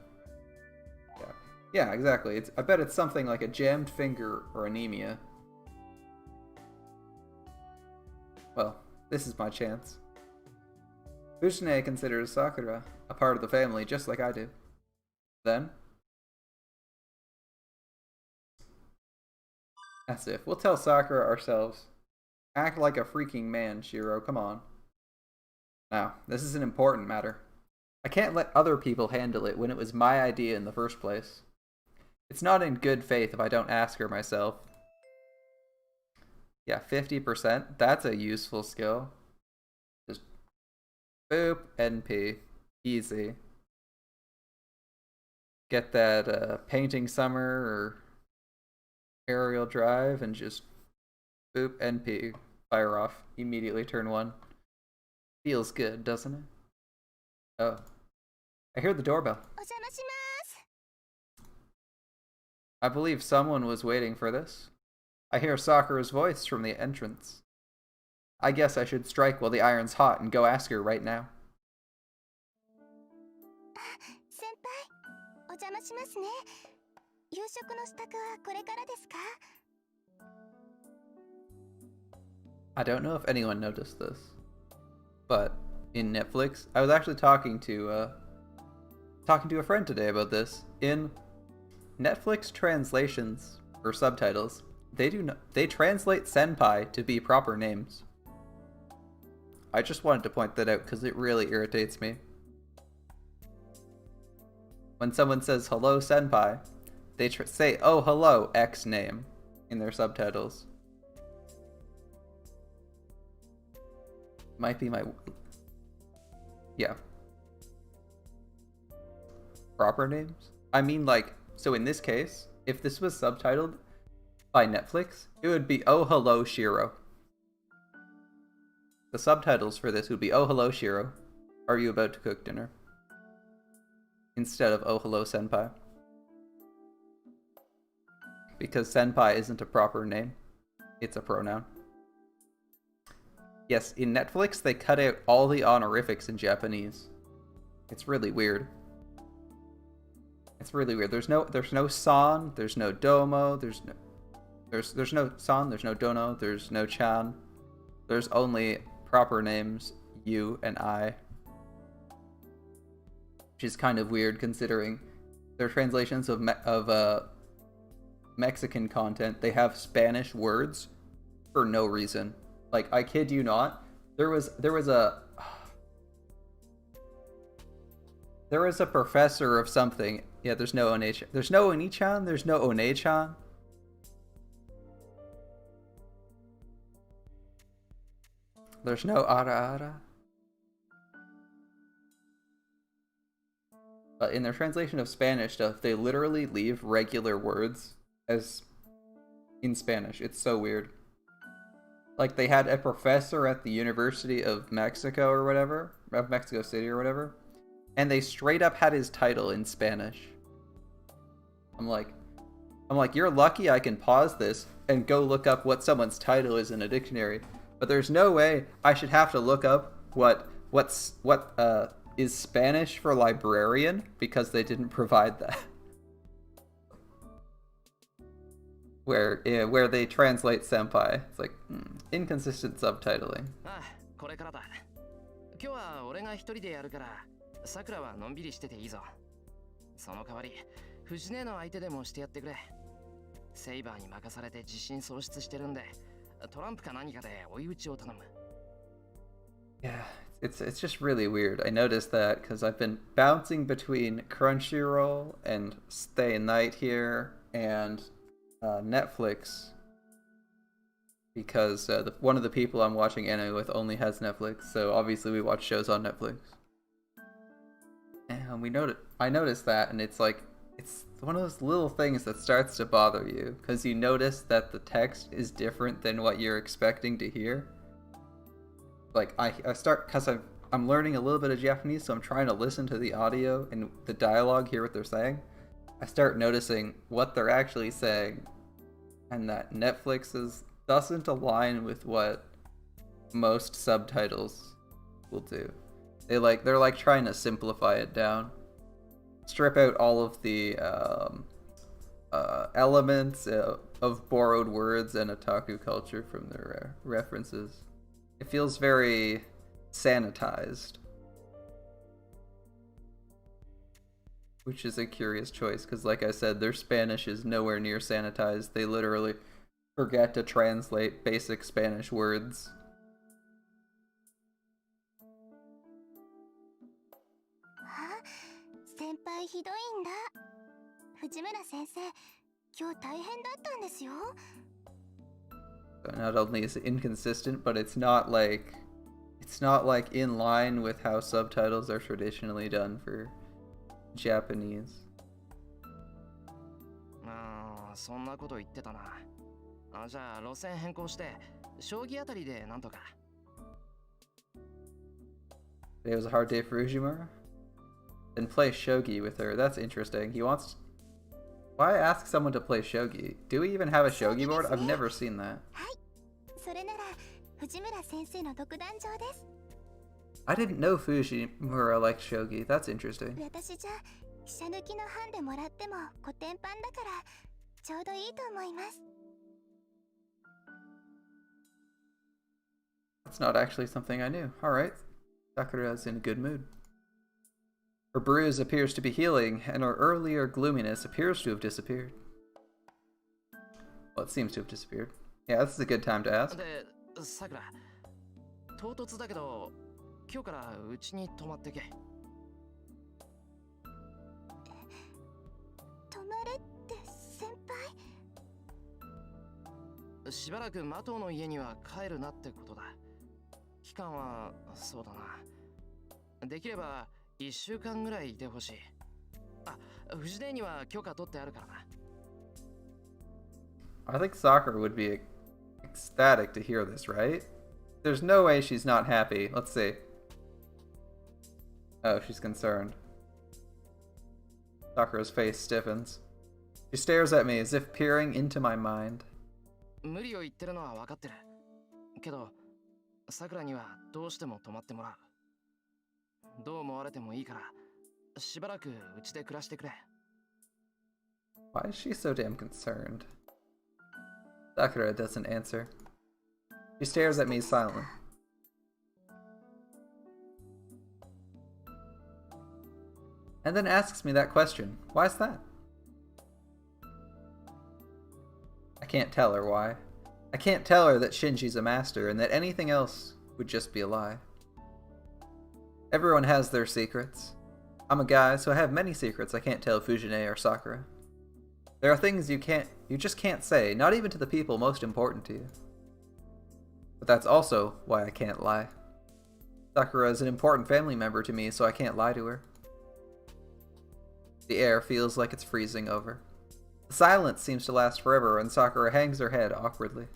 Yeah, exactly. I bet it's something like a jammed finger or anemia. Well, this is my chance. Fujine considers Sakura a part of the family, just like I do. Then? As if. We'll tell Sakura ourselves. Act like a freaking man, Shiro, come on. Now, this is an important matter. I can't let other people handle it when it was my idea in the first place. It's not in good faith if I don't ask her myself. Yeah, 50%. That's a useful skill. Just boop, NP. Easy. Get that painting summer or aerial drive and just boop, NP. Fire off. Immediately turn 1. Feels good, doesn't it? Oh. I hear the doorbell. I believe someone was waiting for this. I hear Sakura's voice from the entrance. I guess I should strike while the iron's hot and go ask her right now. I don't know if anyone noticed this, but in Netflix, I was actually talking to a friend today about this. In Netflix translations or subtitles, they translate senpai to be proper names. I just wanted to point that out because it really irritates me. When someone says hello senpai, they say oh hello X name in their subtitles. Might be my... Yeah. Proper names? I mean, like, so in this case, if this was subtitled by Netflix, it would be oh hello Shiro. The subtitles for this would be oh hello Shiro. Are you about to cook dinner? Instead of oh hello senpai. Because senpai isn't a proper name. It's a pronoun. Yes, in Netflix, they cut out all the honorifics in Japanese. It's really weird. It's really weird. There's no san, there's no domo, there's no san, there's no dono, there's no chan. There's only proper names, you and I. Which is kind of weird considering their translations of Mexican content, they have Spanish words for no reason. Like, I kid you not, there was a professor of something. Yeah, there's no Oni-chan, there's no Oni-chan, there's no One-chan. There's no ara ara. But in their translation of Spanish stuff, they literally leave regular words as in Spanish. It's so weird. Like, they had a professor at the University of Mexico or whatever, of Mexico City or whatever, and they straight up had his title in Spanish. I'm like, you're lucky I can pause this and go look up what someone's title is in a dictionary, but there's no way I should have to look up what is Spanish for librarian, because they didn't provide that. Where they translate senpai. It's like, inconsistent subtitling. これからだ。今日は俺が一人でやるから、さくらはのんびりしてていいぞ。その代わり、藤姉の相手でもしてやってくれ。セイバーに任されて自信喪失してるんで、トランプか何かで追い打ちを頼む。Yeah, it's just really weird. I noticed that because I've been bouncing between Crunchyroll and Stay Night here and Netflix, because one of the people I'm watching anime with only has Netflix, so obviously we watch shows on Netflix. And I noticed that, and it's like, it's one of those little things that starts to bother you, because you notice that the text is different than what you're expecting to hear. Like, I start, because I'm learning a little bit of Japanese, so I'm trying to listen to the audio and the dialogue, hear what they're saying. I start noticing what they're actually saying, and that Netflix's doesn't align with what most subtitles will do. They're like trying to simplify it down, strip out all of the elements of borrowed words and otaku culture from their references. It feels very sanitized, which is a curious choice, because like I said, their Spanish is nowhere near sanitized. They literally forget to translate basic Spanish words. Senpai ひどいんだ。藤村先生、今日大変だったんですよ。Not only is it inconsistent, but it's not like in line with how subtitles are traditionally done for Japanese. そんなこと言ってたな。じゃあ路線変更して将棋あたりでなんとか。Today was a hard day for Ujimura? Then play shogi with her. That's interesting. He wants. Why ask someone to play shogi? Do we even have a shogi board? I've never seen that. それなら藤村先生の独壇場です。I didn't know Fujimura liked shogi. That's interesting. 私じゃ飛車抜きのハンデもらってもコテンパンだからちょうどいいと思います。That's not actually something I knew. Alright. Sakura's in a good mood. Her bruise appears to be healing, and her earlier gloominess appears to have disappeared. Well, it seems to have disappeared. Yeah, this is a good time to ask. で、さくら、唐突だけど、今日からうちに泊まってけ。泊まるって先輩？しばらくマトウの家には帰るなってことだ。期間はそうだな。できれば1週間ぐらいいてほしい。あ、藤姉には許可取ってあるからな。I think Sakura would be ecstatic to hear this, right? There's no way she's not happy. Let's see. Oh, she's concerned. Sakura's face stiffens. She stares at me as if peering into my mind. 無理を言ってるのは分かってる。けど、さくらにはどうしても泊まってもらう。どう思われてもいいから、しばらくうちで暮らしてくれ。Why is she so damn concerned? Sakura doesn't answer. She stares at me silently. And then asks me that question. Why's that? I can't tell her why. I can't tell her that Shinji's a master and that anything else would just be a lie. Everyone has their secrets. I'm a guy, so I have many secrets I can't tell Fujine or Sakura. There are things you just can't say, not even to the people most important to you. But that's also why I can't lie. Sakura is an important family member to me, so I can't lie to her. The air feels like it's freezing over. The silence seems to last forever, and Sakura hangs her head awkwardly.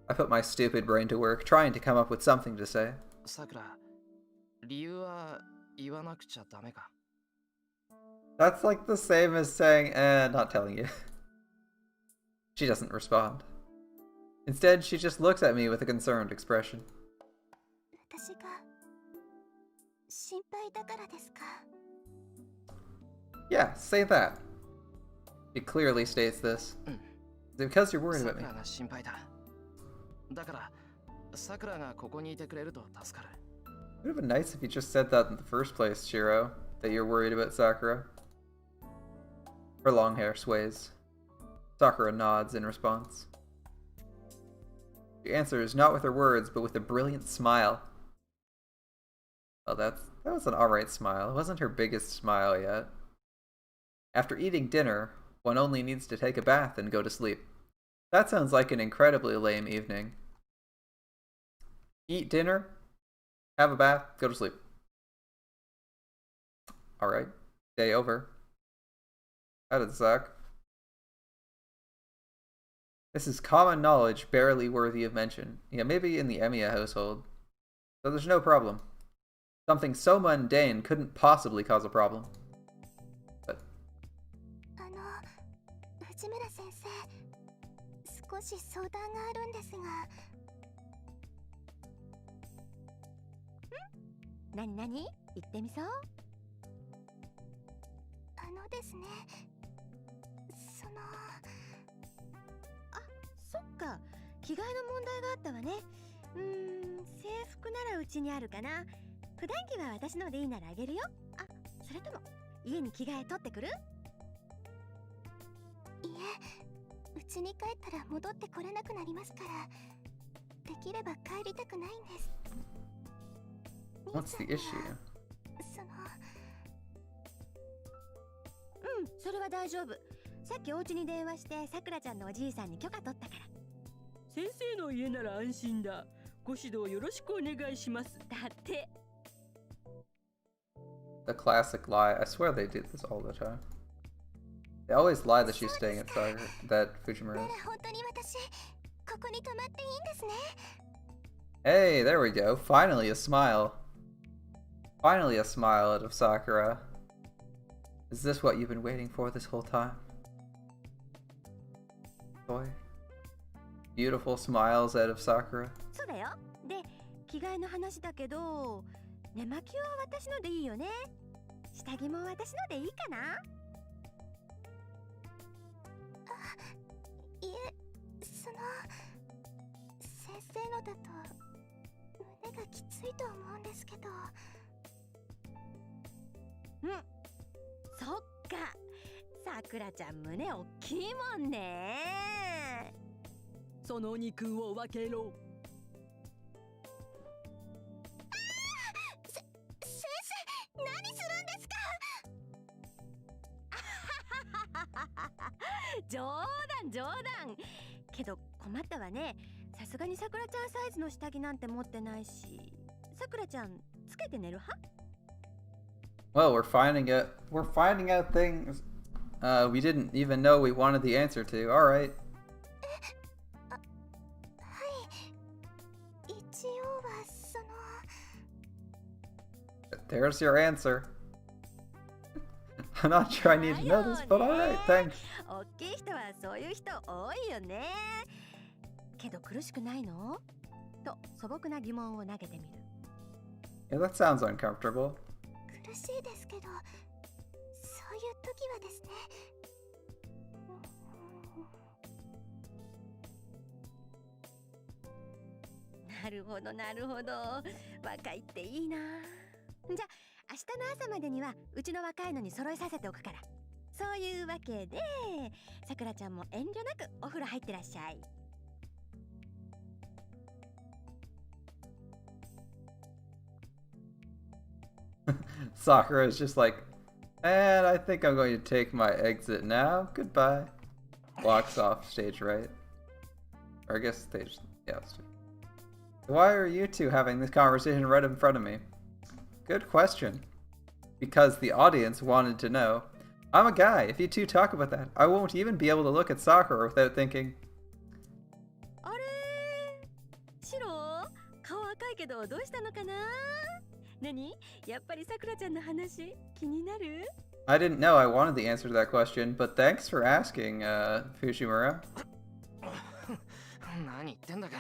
I put my stupid brain to work, trying to come up with something to say. さくら、理由は言わなくちゃダメか。 That's like the same as saying, not telling you. She doesn't respond. Instead, she just looks at me with a concerned expression. 私が心配だからですか？ Yeah, say that. She clearly states this. Is it because you're worried さ about く me? らが心配だ。だから、さくらがここにいてくれると助かる。 It would have been nice if you just said that in the first place, Shiro, that you're worried about Sakura. Her long hair sways. Sakura nods in response. She answers not with her words, but with a brilliant smile. Well, that was an alright smile. It wasn't her biggest smile yet. After eating dinner, one only needs to take a bath and go to sleep. That sounds like an incredibly lame evening. Eat dinner, have a bath, go to sleep. Alright, day over. That would suck. This is common knowledge, barely worthy of mention. Yeah, maybe in the Emiya household. So there's no problem. Something so mundane couldn't possibly cause a problem. But 内村先生、少し相談があるんですが。なになに？言ってみそう？ですね。そっか、着替えの問題があったわね。制服ならうちにあるかな。普段着は私のでいいならあげるよ。あ、それとも家に着替え取ってくる？いえ、うちに帰ったら戻ってこれなくなりますから、できれば帰りたくないんです。What's the issue? それは大丈夫。さっきお家に電話してさくらちゃんのおじいさんに許可取ったから。先生の家なら安心だ。ご指導よろしくお願いします。だって。The classic lie. I swear they do this all the time. They always lie that she's staying at Saga, that Fujimura is. 本当に私、ここに泊まっていいんですね。Hey, there we go. Finally a smile. Finally a smile out of Sakura. Is this what you've been waiting for this whole time? Boy. Beautiful smiles out of Sakura. そうだよ。で、着替えの話だけど、寝巻きは私のでいいよね。下着も私のでいいかな？いえ、先生のだと胸がきついと思うんですけど。そっか。さくらちゃん胸おっきいもんね。その肉を分けろ。先生、何するんですか？冗談。けど困ったわね。さすがにさくらちゃんサイズの下着なんて持ってないし。さくらちゃんつけて寝る派？ Well, we're finding out things we didn't even know we wanted the answer to. All right. はい。一応はThere's your answer. I'm not sure I need to know this, but all right, thanks. 大きい人はそういう人多いよね。けど苦しくないの？と素朴な疑問を投げてみる。Yeah, that sounds uncomfortable. 苦しいですけど、そういう時はですね。なるほど。若いっていいな。じゃあ明日の朝までにはうちの若いのに揃えさせておくから。そういうわけで、さくらちゃんも遠慮なくお風呂入ってらっしゃい。Sakura is just like, and I think I'm going to take my exit now. Goodbye. Walks off stage right. Or I guess stage, yeah. Why are you two having this conversation right in front of me? Good question. Because the audience wanted to know. I'm a guy. If you two talk about that, I won't even be able to look at Sakura without thinking, あれシロ顔赤いけどどうしたのかな。何やっぱりさくらちゃんの話気になる？ I didn't know I wanted the answer to that question, but thanks for asking, Fushimura. 何言ってんだか。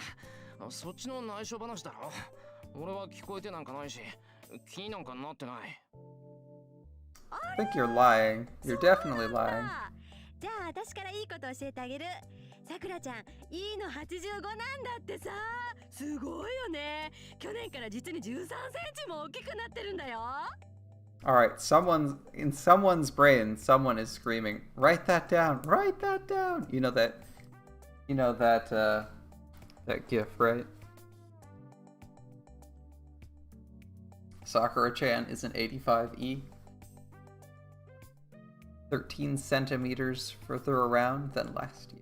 そっちの内緒話だろ。俺は聞こえてなんかないし、気になんかなってない。I think you're lying. You're definitely lying. じゃあ私からいいこと教えてあげる。さくらちゃん、いいの85なんだってさ。すごいよね。去年から実に13センチも大きくなってるんだよ。Alright, in someone's brain, someone is screaming, write that down, write that down! You know that gif, right? Sakura-chan is an 85E. 13 centimeters further around than last year.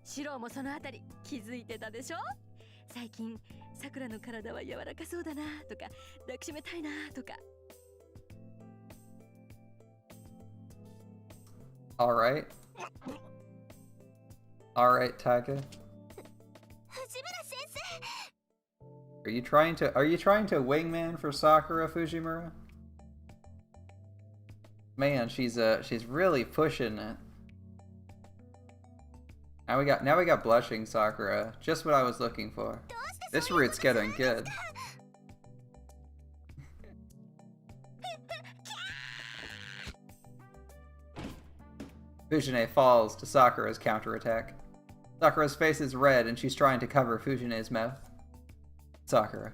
シロもそのあたり気づいてたでしょ。最近さくらの体は柔らかそうだなとか抱きしめたいなとか。Alright. Alright, Taiga. 藤村先生 Are you trying to wingman for Sakura, Fujimura? Man, she's really pushing it. Now we got blushing Sakura. Just what I was looking for. This route's getting good. Fujine falls to Sakura's counterattack. Sakura's face is red and she's trying to cover Fujine's mouth. Sakura.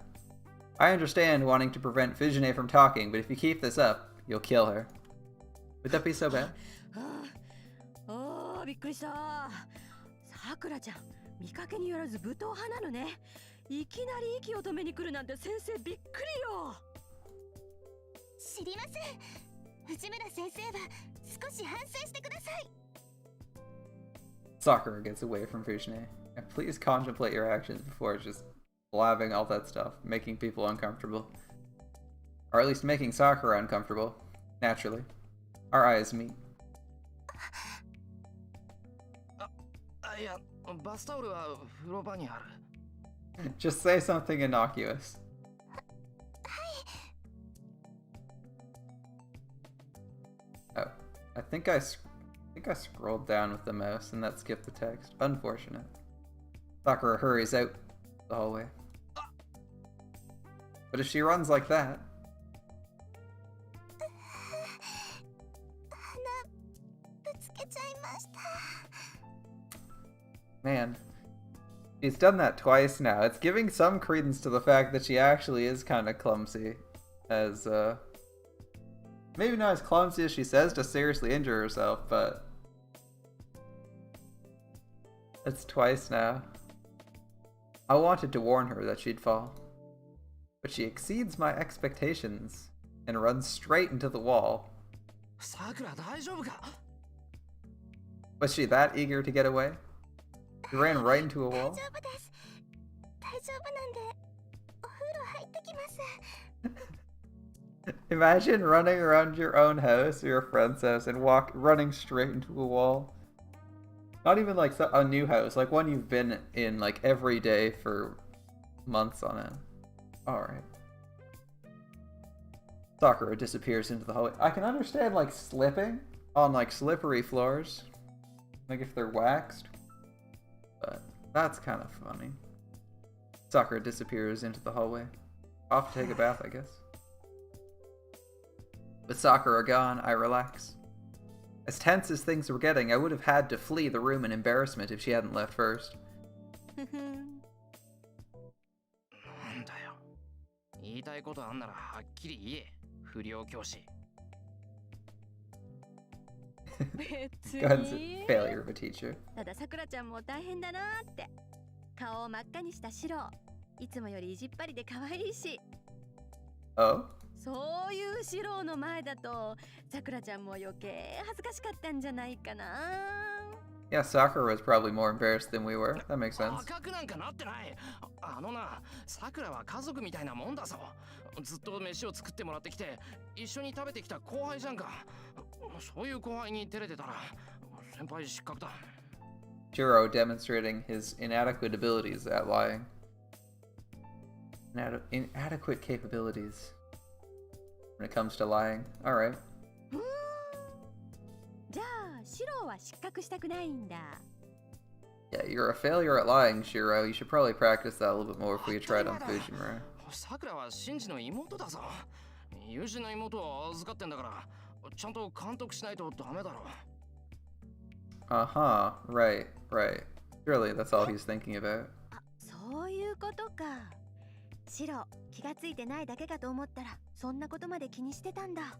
I understand wanting to prevent Fujine from talking, but if you keep this up, you'll kill her. Would that be so bad? ああ、びっくりした。さくらちゃん、見かけによらず武闘派なのね。いきなり息を止めに来るなんて先生びっくりよ。知りません。藤村先生は少し反省してください。 Sakura gets away from Fujine. And please contemplate your actions before just blabbing all that stuff, making people uncomfortable. Or at least making Sakura uncomfortable. Naturally. Our eyes meet. いや、バスタオルは風呂場にある。Just say something innocuous. Oh, I think I scrolled down with the mouse and that skipped the text. Unfortunate. Sakura hurries out the hallway. But if she runs like that... 鼻ぶつけちゃいました。 Man. She's done that twice now. It's giving some credence to the fact that she actually is kind of clumsy. As, maybe not as clumsy as she says to seriously injure herself, but... It's twice now. I wanted to warn her that she'd fall. But she exceeds my expectations and runs straight into the wall. さくら大丈夫か? Was she that eager to get away? She ran right into a 大 wall? 丈夫です。大丈夫なんでお風呂入ってきます。 Imagine running around your own house or your friend's house and running straight into a wall. Not even like a new house, like one you've been in like every day for months on end. Alright. Sakura disappears into the hallway. I can understand like slipping on like slippery floors. Like if they're waxed. But that's kind of funny. Sakura disappears into the hallway. Off to take a bath, I guess. With Sakura gone, I relax. As tense as things were getting, I would have had to flee the room in embarrassment if she hadn't left first. なんだよ。言いたいことあんならはっきり言え。不良教師。別 Gun's に a failure of a teacher. たださくらちゃんも大変だなーって。顔を真っ赤にしたシロ。いつもより意地っ張りで可愛いし。 Oh? そういうシロの前だとさくらちゃんも余計恥ずかしかったんじゃないかな。Yeah, Sakura was probably more embarrassed than we were. That makes sense. 赤くなんかなってない。あのな、さくらは家族みたいなもんだぞ。ずっと飯を作ってもらってきて、一緒に食べてきた後輩じゃんか。そういう後輩に照れてたら、先輩失格だ。Jiro demonstrating his inadequate abilities at lying. Inadequate capabilities when it comes to lying. Alright. じゃあシロは失格したくないんだ。 Yeah, you're a failure at lying, Shiro. You should probably practice that a little bit more if we tried on Fujimura. さくらはシンジの妹だぞ。友人の妹を預かってんだから、ちゃんと監督しないとダメだろ。Uh-huh. Right, right. Surely that's all he's thinking about. あ、そういうことか。シロ、気がついてないだけかと思ったら、そんなことまで気にしてたんだ。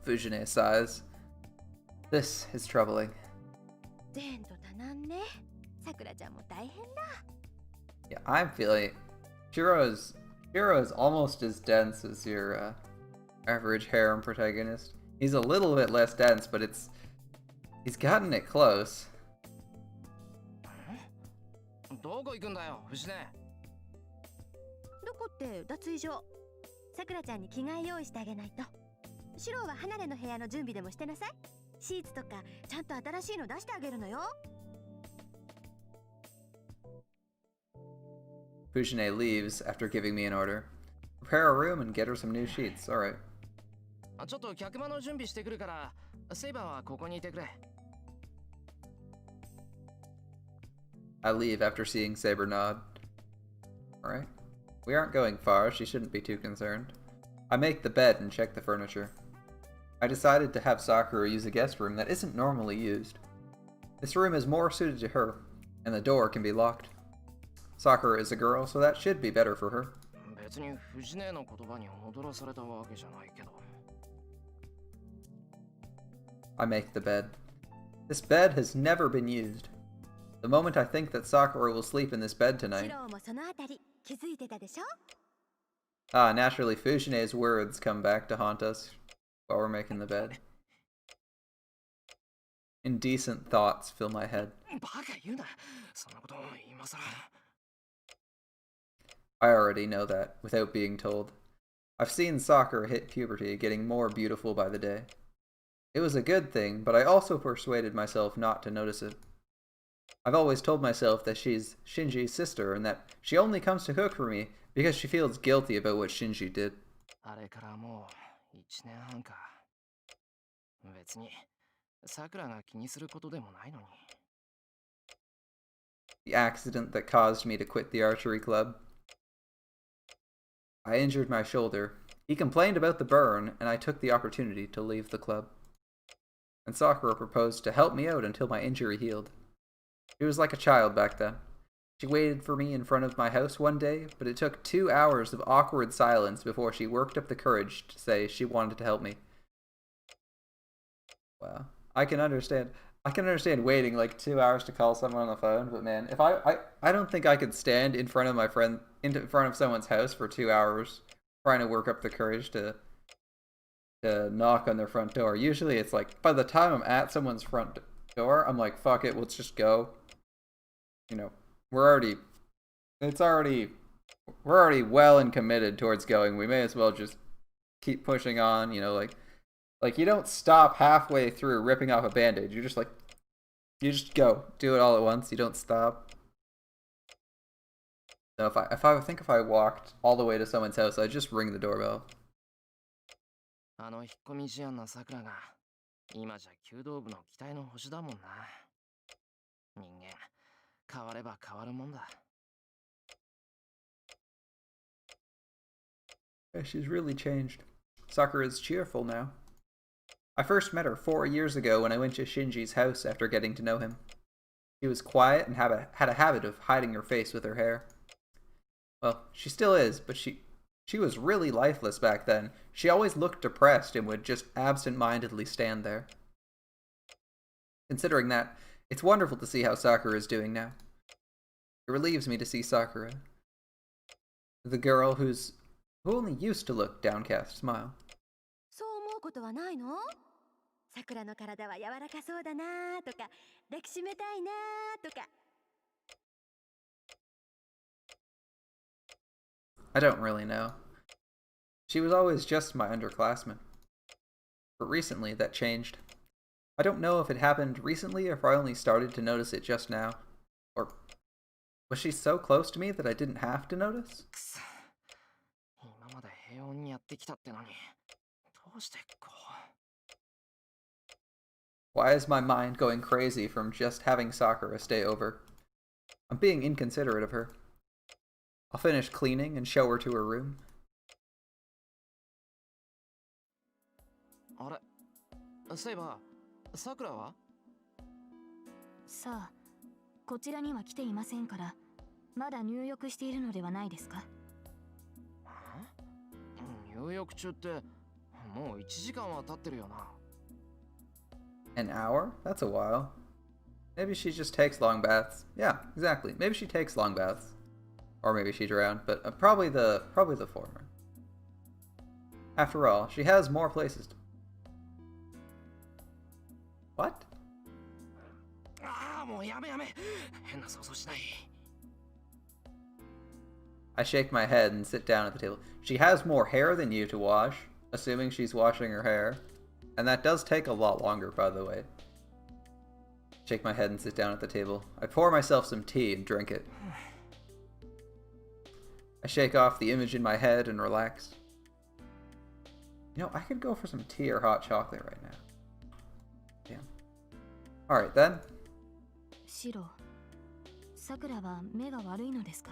Fujine sighs. This is troubling. 前途多難ね。さくらちゃんも大変だ。 Yeah, I'm feeling Shiro is almost as dense as your average harem protagonist. He's a little bit less dense, but he's gotten it close. どこ行くんだよ、藤根。どこって脱衣所。さくらちゃんに着替え用意してあげないと。シロは離れの部屋の準備でもしてなさい。シーツとかちゃんと新しいの出してあげるのよ。 Fujine leaves after giving me an order. Prepare a room and get her some new sheets. Alright. ちょっと客間の準備してくるから、セイバーはここにいてくれ。I leave after seeing Saber nod. Alright. We aren't going far, she shouldn't be too concerned. I make the bed and check the furniture. I decided to have Sakura use a guest room that isn't normally used. This room is more suited to her, and the door can be locked. Sakura is a girl, so that should be better for her. 別に藤根の言葉に踊らされたわけじゃないけど。I make the bed. This bed has never been used. The moment I think that Sakura will sleep in this bed シ tonight... ロもそのあたり気づいてたでしょ。 Ah, naturally, Fujine's words come back to haunt us while we're making the bed. Indecent thoughts fill my head. バカ言うな。そんなこと今さら。I already know that, without being told. I've seen Sakura hit puberty, getting more beautiful by the day. It was a good thing, but I also persuaded myself not to notice it. I've always told myself that she's Shinji's sister and that she only comes to cook for me because she feels guilty about what Shinji did. あれからもう1年半か。別にさくらが気にすることでもないのに。The accident that caused me to quit the archery club. I injured my shoulder. He complained about the burn, and I took the opportunity to leave the club. And Sakura proposed to help me out until my injury healed. She was like a child back then. She waited for me in front of my house one day, but it took 2 hours of awkward silence before she worked up the courage to say she wanted to help me. Wow. I can understand waiting like 2 hours to call someone on the phone, but man, if I don't think I could stand in front of my friend, in front of someone's house for 2 hours trying to work up the courage to knock on their front door. Usually it's like, by the time I'm at someone's front door, I'm like, fuck it, let's just go. You know, we're already well and committed towards going. We may as well just keep pushing on, you know, like you don't stop halfway through ripping off a bandage. You just go. Do it all at once. You don't stop. So if I walked all the way to someone's house, I'd just ring the doorbell. あの引っ込み思案なさくらが今じゃ弓道部の期待の星だもんな。人間変われば変わるもんだ。Yeah, she's really changed. Sakura is cheerful now. I first met her 4 years ago when I went to Shinji's house after getting to know him. She was quiet and had a habit of hiding her face with her hair. Well, she still is, but she was really lifeless back then. She always looked depressed and would just absent-mindedly stand there. Considering that, it's wonderful to see how Sakura is doing now. It relieves me to see Sakura, the girl who only used to look downcast, smile. そう思うことはないの？さくらの体は柔らかそうだなとか、抱きしめたいなとか。I don't really know. She was always just my underclassman. But recently, that changed. I don't know if it happened recently or if I only started to notice it just now. Or was she so close to me that I didn't have to notice? くそ。今まで平穏にやってきたってのに、どうしてこう。Why is my mind going crazy from just having Sakura stay over? I'm being inconsiderate of her. I'll finish cleaning and show her to her room. あれ、そういえば、さくらは？さあ、こちらには来ていませんから、まだ入浴しているのではないですか？入浴中って、もう1時間は経ってるよな。An hour? That's a while. Maybe she just takes long baths. Yeah, exactly. Maybe she takes long baths. Or maybe she drowned, but probably the former. After all, she has more places to... What? ああ、もうやめやめ。変な想像しない。I shake my head and sit down at the table. She has more hair than you to wash, assuming she's washing her hair. And that does take a lot longer, by the way. Shake my head and sit down at the table. I pour myself some tea and drink it. I shake off the image in my head and relax. You know, I could go for some tea or hot chocolate right now. Damn. Alright then. シロ、さくらは目が悪いのですか？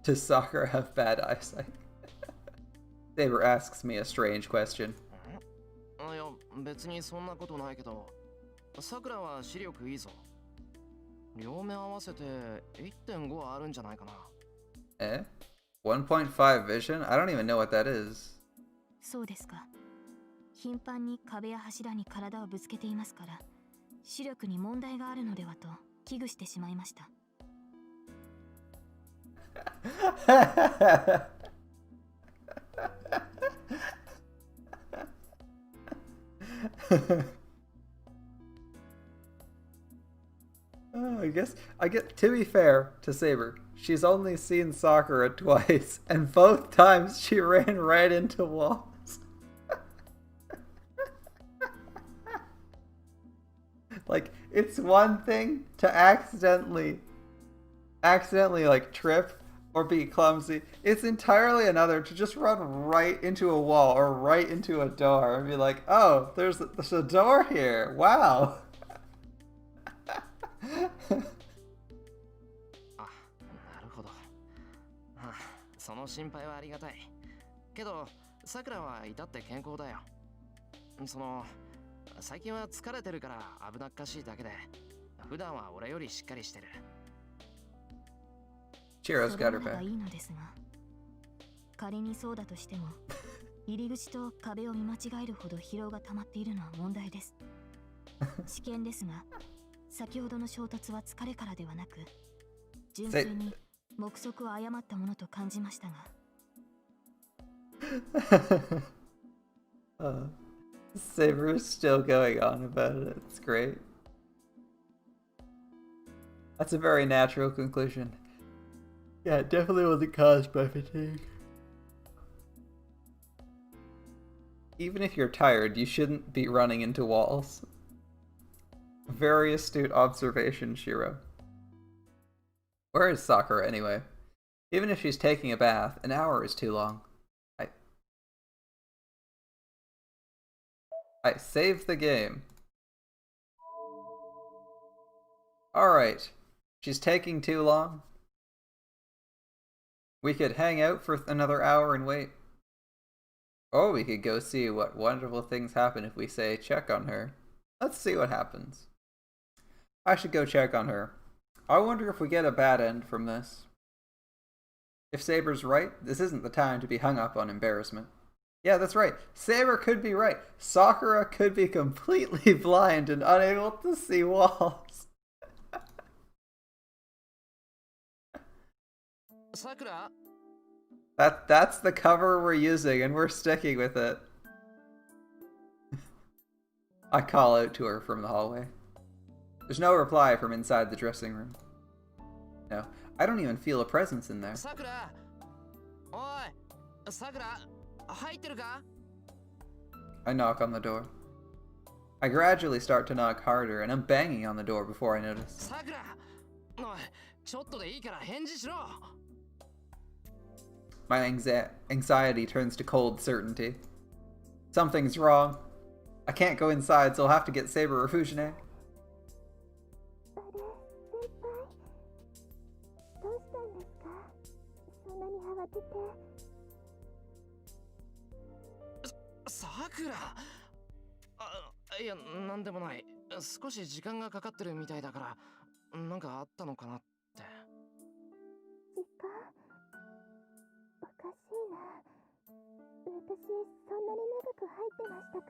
Does Sakura have bad eyesight? Saber asks me a strange question. いや、別にそんなことないけど、さくらは視力いいぞ。両目合わせて 1.5 あるんじゃないかな。Eh? 1.5 vision? I don't even know what that is. そうですか。頻繁に壁や柱に体をぶつけていますから、視力に問題があるのではと危惧してしまいました。I get to be fair to Saber, she's only seen Sakura twice, and both times she ran right into walls. Like, it's one thing to accidentally like trip or be clumsy. It's entirely another to just run right into a wall or right into a door and be like, oh, there's a door here. Wow. あ、なるほど。あ、その心配はありがたい。けど、さくらは至って健康だよ。最近は疲れてるから危なっかしいだけで、普段は俺よりしっかりしてる。Chiro's got her それなら back. いいのですが、仮にそうだとしても、入り口と壁を見間違えるほど疲労が溜まっているのは問題です。試験ですが、先ほどの衝突は疲れからではなく、純粋に目測を誤ったものと感じましたが。Saber is still going on about it. It's great. That's a very natural conclusion. Yeah, it definitely wasn't caused by fatigue. Even if you're tired, you shouldn't be running into walls. Very astute observation, Shiro. Where is Sakura anyway? Even if she's taking a bath, an hour is too long. I saved the game. Alright. She's taking too long. We could hang out for another hour and wait. Or we could go see what wonderful things happen if we say check on her. Let's see what happens. I should go check on her. I wonder if we get a bad end from this. If Saber's right, this isn't the time to be hung up on embarrassment. Yeah, that's right. Saber could be right. Sakura could be completely blind and unable to see walls. Sakura? That's the cover we're using and we're sticking with it. I call out to her from the hallway. There's no reply from inside the dressing room. No, I don't even feel a presence in there. Sakura! Oi! Sakura! 入ってるか? I knock on the door. I gradually start to knock harder, and I'm banging on the door before I notice. Sakura! おい、ちょっとでいいから返事しろ! My anxiety turns to cold certainty. Something's wrong. I can't go inside, so I'll have to get Saber or Fujine. あれ、先輩。どうしたんですか？そんなに慌てて。Sakura! いや、なんでもない。少し時間がかかってるみたいだから、なんかあったのかなって。時間？おかしいな。私、そんなに長く入ってましたか？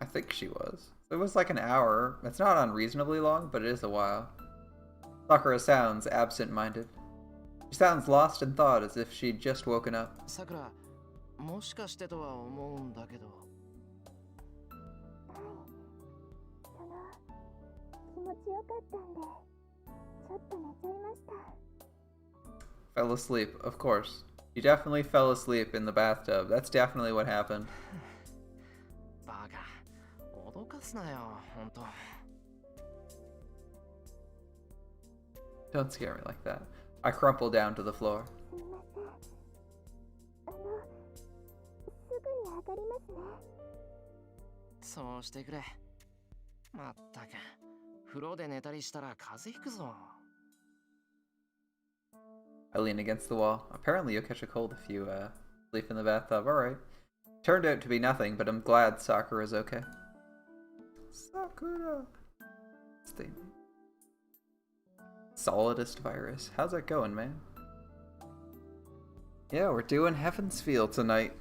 I think she was. It was like an hour. It's not unreasonably long, but it is a while. Sakura sounds absent-minded. She sounds lost in thought, as if she'd just woken up. Sakura, もしかしてとは思うんだけど。はい。気持ちよかったんで、ちょっと寝ちゃいました。Fell asleep, of course. You definitely fell asleep in the bathtub. That's definitely what happened. バカ、脅かすなよ、ほんと。Don't scare me like that. I crumple down to the floor. すみません。すぐに上がりますね。そうしてくれ。まったく、風呂で寝たりしたら風邪ひくぞ。I lean against the wall. Apparently you'll catch a cold if you sleep in the bathtub. Alright. Turned out to be nothing, but I'm glad Sakura's okay. Sakura! Stay. Solidest virus. How's that going, man? Yeah, we're doing Heaven's Feel tonight.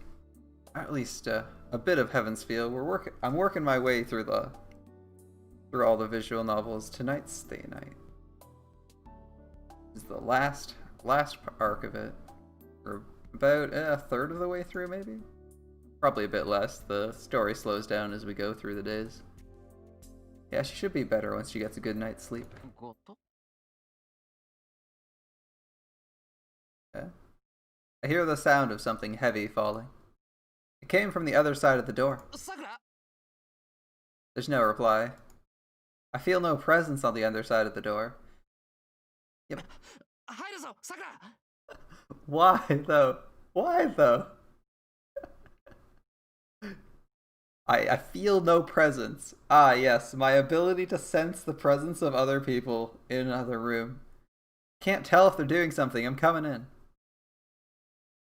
At least a bit of Heaven's Feel. I'm working my way through all the visual novels. Tonight's Stay Night. This is the last arc of it. We're about a third of the way through, maybe? Probably a bit less. The story slows down as we go through the days. Yeah, she should be better once she gets a good night's sleep. ごと Yeah. I hear the sound of something heavy falling. It came from the other side of the door. Sakura! There's no reply. I feel no presence on the other side of the door. Yep. 入るぞ、Sakura! Why though? Why though? I feel no presence. Ah yes, my ability to sense the presence of other people in another room. Can't tell if they're doing something. I'm coming in.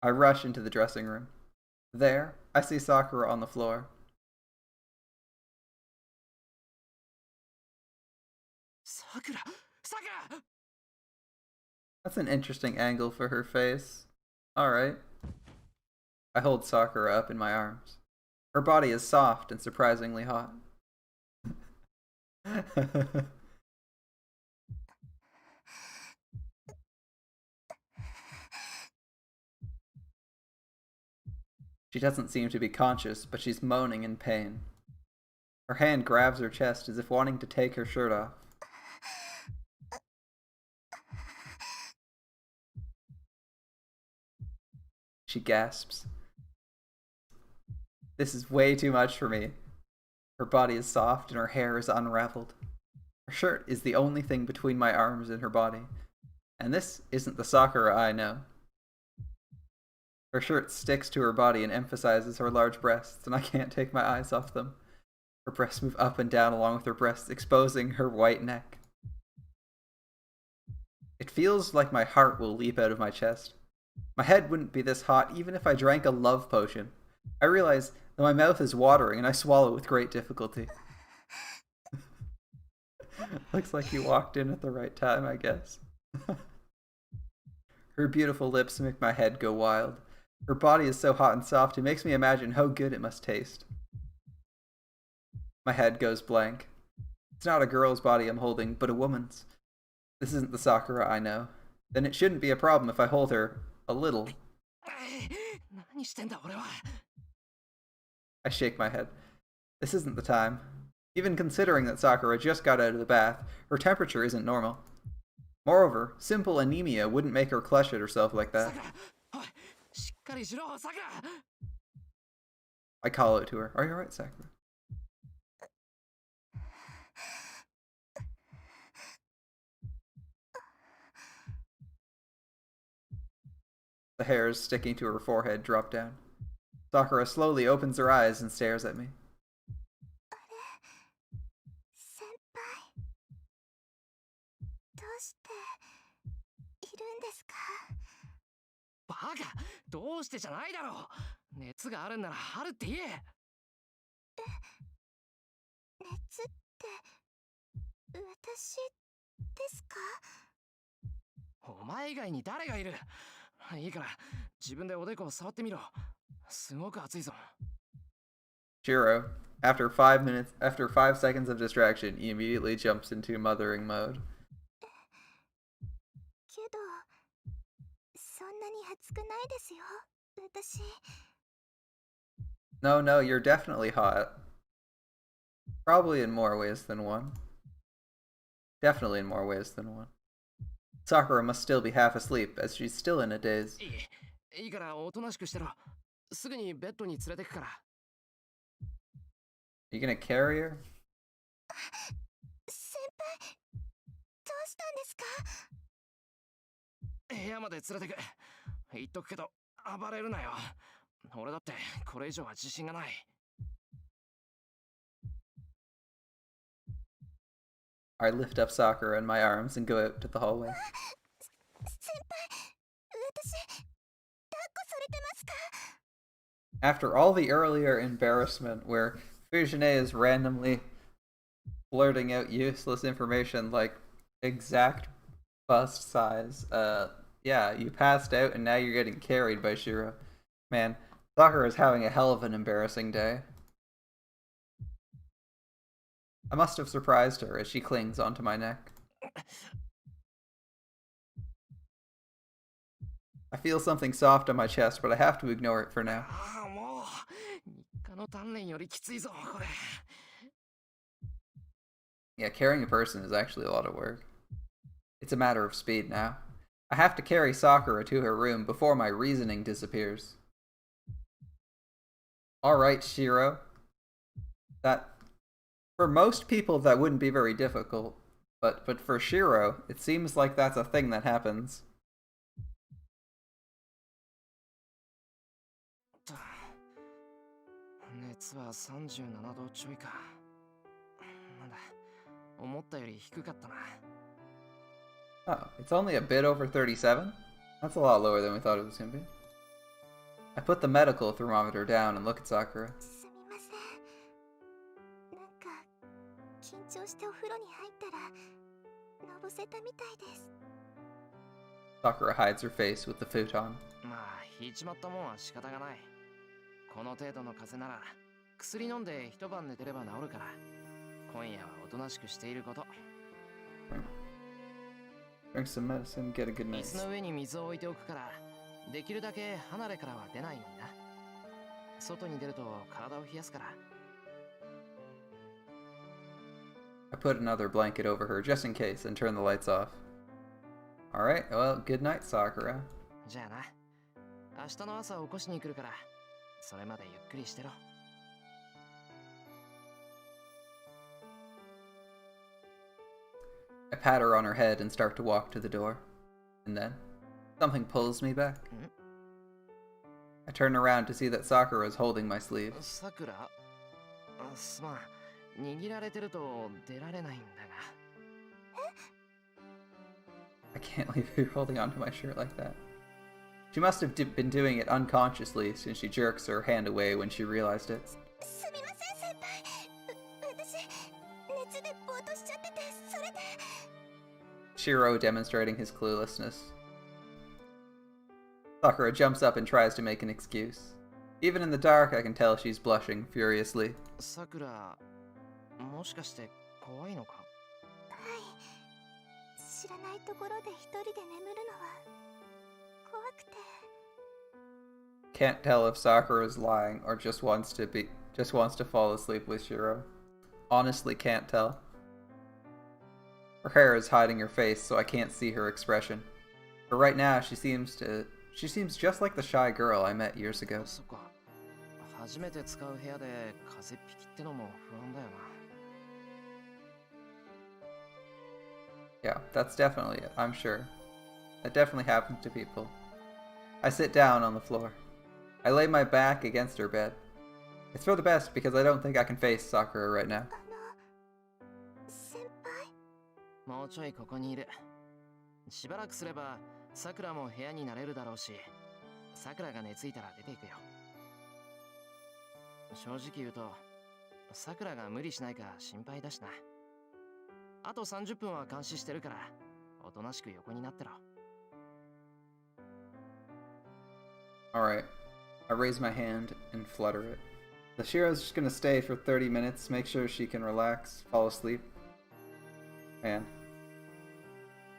I rush into the dressing room. There, I see Sakura on the floor. Sakura! Sakura! That's an interesting angle for her face. Alright. I hold Sakura up in my arms. Her body is soft and surprisingly hot. She doesn't seem to be conscious, but she's moaning in pain. Her hand grabs her chest as if wanting to take her shirt off. She gasps. This is way too much for me. Her body is soft and her hair is unraveled. Her shirt is the only thing between my arms and her body. And this isn't the Sakura I know. Her shirt sticks to her body and emphasizes her large breasts, and I can't take my eyes off them. Her breasts move up and down along with her breasts, exposing her white neck. It feels like my heart will leap out of my chest. My head wouldn't be this hot even if I drank a love potion. I realize that my mouth is watering and I swallow with great difficulty. Looks like you walked in at the right time, I guess. Her beautiful lips make my head go wild. Her body is so hot and soft, it makes me imagine how good it must taste. My head goes blank. It's not a girl's body I'm holding, but a woman's. This isn't the Sakura I know. Then it shouldn't be a problem if I hold her a little. 何してんだ俺は I shake my head. This isn't the time. Even considering that Sakura just got out of the bath, her temperature isn't normal. Moreover, simple anemia wouldn't make her clutch at herself like that. おい、しっかりしろ、さくら。 I call out to her. Are you alright, Sakura? The hairs sticking to her forehead drop down. Sakura slowly opens her eyes and stares at me. 先輩、どうしているんですか？バカ、どうしてじゃないだろう。熱があるんならあるって言え。熱って私ですか？お前以外に誰がいる。いいから自分でおでこを触ってみろ。すごく熱いぞ。 Shiro, after 5 seconds of distraction, he immediately jumps into mothering mode. けどそんなに熱くないですよ、私。 No, you're definitely hot. Probably in more ways than one. Definitely in more ways than one. Sakura must still be half asleep, as she's still in a daze. いいからおとなしくしてろ。すぐにベッドに連れてくから。 You gonna carry her? 先輩、どうしたんですか？部屋まで連れてく。言っとくけど暴れるなよ。俺だってこれ以上は自信がない。 I lift up Sakura in my arms and go out to the hallway. 先輩、私抱っこされてますか？ After all the earlier embarrassment where Fujine is randomly blurting out useless information like exact bust size, yeah, you passed out and now you're getting carried by Shiro. Man, Sakura is having a hell of an embarrassing day. I must have surprised her as she clings onto my neck. I feel something soft on my chest, but I have to ignore it for now. ああ、もう日課の鍛錬よりきついぞこれ。 Yeah, carrying a person is actually a lot of work. It's a matter of speed now. I have to carry Sakura to her room before my reasoning disappears. Alright, Shiro. That... For most people, that wouldn't be very difficult. But for Shiro, it seems like that's a thing that happens. 熱は37度ちょいか。なんだ、思ったより低かったな。 Oh, it's only a bit over 37? That's a lot lower than we thought it was going to be. I put the medical thermometer down and look at Sakura. すみません。なんか緊張してお風呂に入ったらのぼせたみたいです。 Sakura hides her face with the futon. まあ、引いちまったもんは仕方がない。この程度の風邪なら薬飲んで一晩寝てれば治るから。今夜はおとなしくしていること。 Drink some medicine, get a good 椅 night. 子の上に水を置いておくから、できるだけ離れからは出ないようにな。外に出ると体を冷やすから。 I put another blanket over her just in case and turn the lights off. Alright, well, good night, Sakura. じゃあな。明日の朝起こしに来るから、それまでゆっくりしてろ。 I pat her on her head and start to walk to the door. And then, something pulls me back. I turn around to see that Sakura is holding my sleeve. さくら、すまん。握られてると出られないんだが。 I can't leave her holding onto my shirt like that. She must have been doing it unconsciously since she jerks her hand away when she realized it. すみません先輩。私熱でぼーっとしちゃってて、それで。 Shiro demonstrating his cluelessness. Sakura jumps up and tries to make an excuse. Even in the dark, I can tell she's blushing furiously. さくら、もしかして怖いのか。はい。知らないところで一人で眠るのは怖くて。 Can't tell if Sakura's lying or just wants to just wants to fall asleep with Shiro. Honestly can't tell. Her hair is hiding her face, so I can't see her expression. But right now, she seems just like the shy girl I met years ago. そっか。初めて使う部屋で風邪っ引きってのも不安だよな。Yeah, that's definitely it, I'm sure. That definitely happens to people. I sit down on the floor. I lay my back against her bed. It's for the best because I don't think I can face Sakura right now. 先輩もうちょいここにいる。しばらくすれば、さくらも部屋になれるだろうし、さくらが寝ついたら出ていくよ。正直言うと、さくらが無理しないか心配だしな。あと30分は監視してるから、おとなしく横になってろ。Alright. I raise my hand and flutter it. The Shiro's just gonna stay for 30 minutes, make sure she can relax, fall asleep. Man.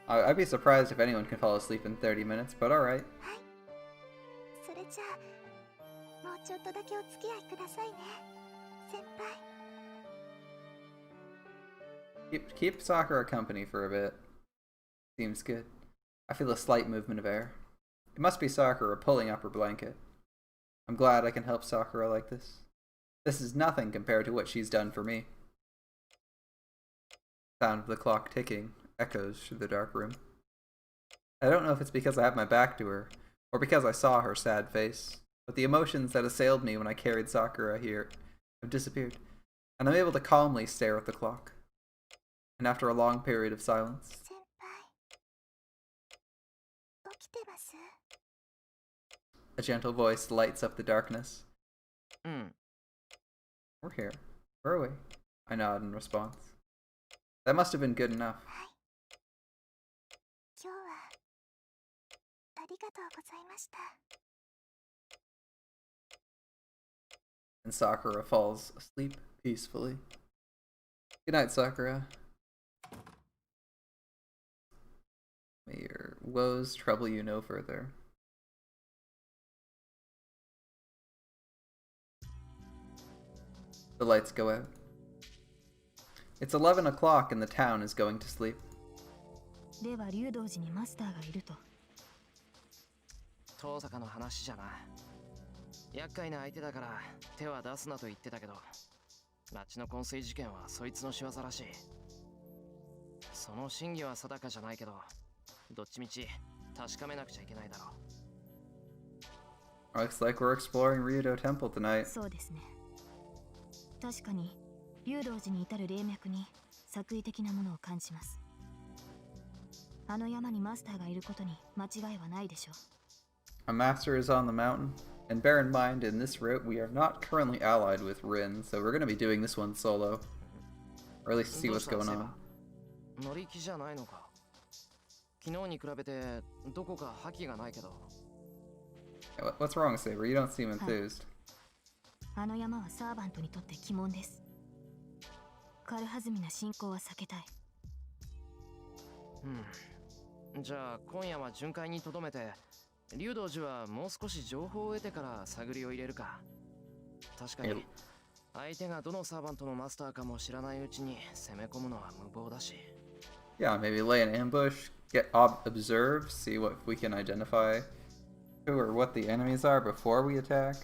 I'd be surprised if anyone can fall asleep in 30 minutes, but alright. はいそれじゃあもうちょっとだけお付き合いくださいね先輩 Keep Sakura company for a bit. Seems good. I feel a slight movement of air. It must be Sakura pulling up her blanket. I'm glad I can help Sakura like this. This is nothing compared to what she's done for me. Sound of the clock ticking echoes through the dark room. I don't know if it's because I have my back to her, or because I saw her sad face, but the emotions that assailed me when I carried Sakura here have disappeared, and I'm able to calmly stare at the clock. And after a long period of silence, 先輩起きてます a gentle voice lights up the darkness. うん。 We're here. Where are we? I nod in response. That must have been good enough. はい今日はありがとうございました And Sakura falls asleep peacefully. Good night, Sakura. May your woes trouble you no further. The lights go out. It's 11 o'clock and the town is going to sleep. では竜道寺にマスターがいると。遠坂の話じゃな。厄介な相手だから手は出すなと言ってたけど、拉致の昏睡事件はそいつの仕業らしい。その真偽は定かじゃないけど、どっちみち確かめなくちゃいけないだろう。Looks like we're exploring Ryudo Temple tonight. そうですね。確かに竜道寺に至る霊脈に作為的なものを感じます。あの山にマスターがいることに間違いはないでしょう。A master is on the mountain, and bear in mind, in this route we are not currently allied with Rin, so we're going to be doing this one solo. Or at least see what's going on. 乗り気じゃないのか。昨日に比べてどこか覇気がないけど。What's wrong, Saber? You don't seem enthused. あの山はサーバントにとって鬼門です。軽はずみな進行は避けたい。じゃあ今夜は巡回にとどめて、竜道寺はもう少し情報を得てから探りを入れるか。確かに相手がどのサーバントのマスターかも知らないうちに攻め込むのは無謀だし。Yeah, maybe lay an ambush, observe, see what we can identify who or what the enemies are before we attack.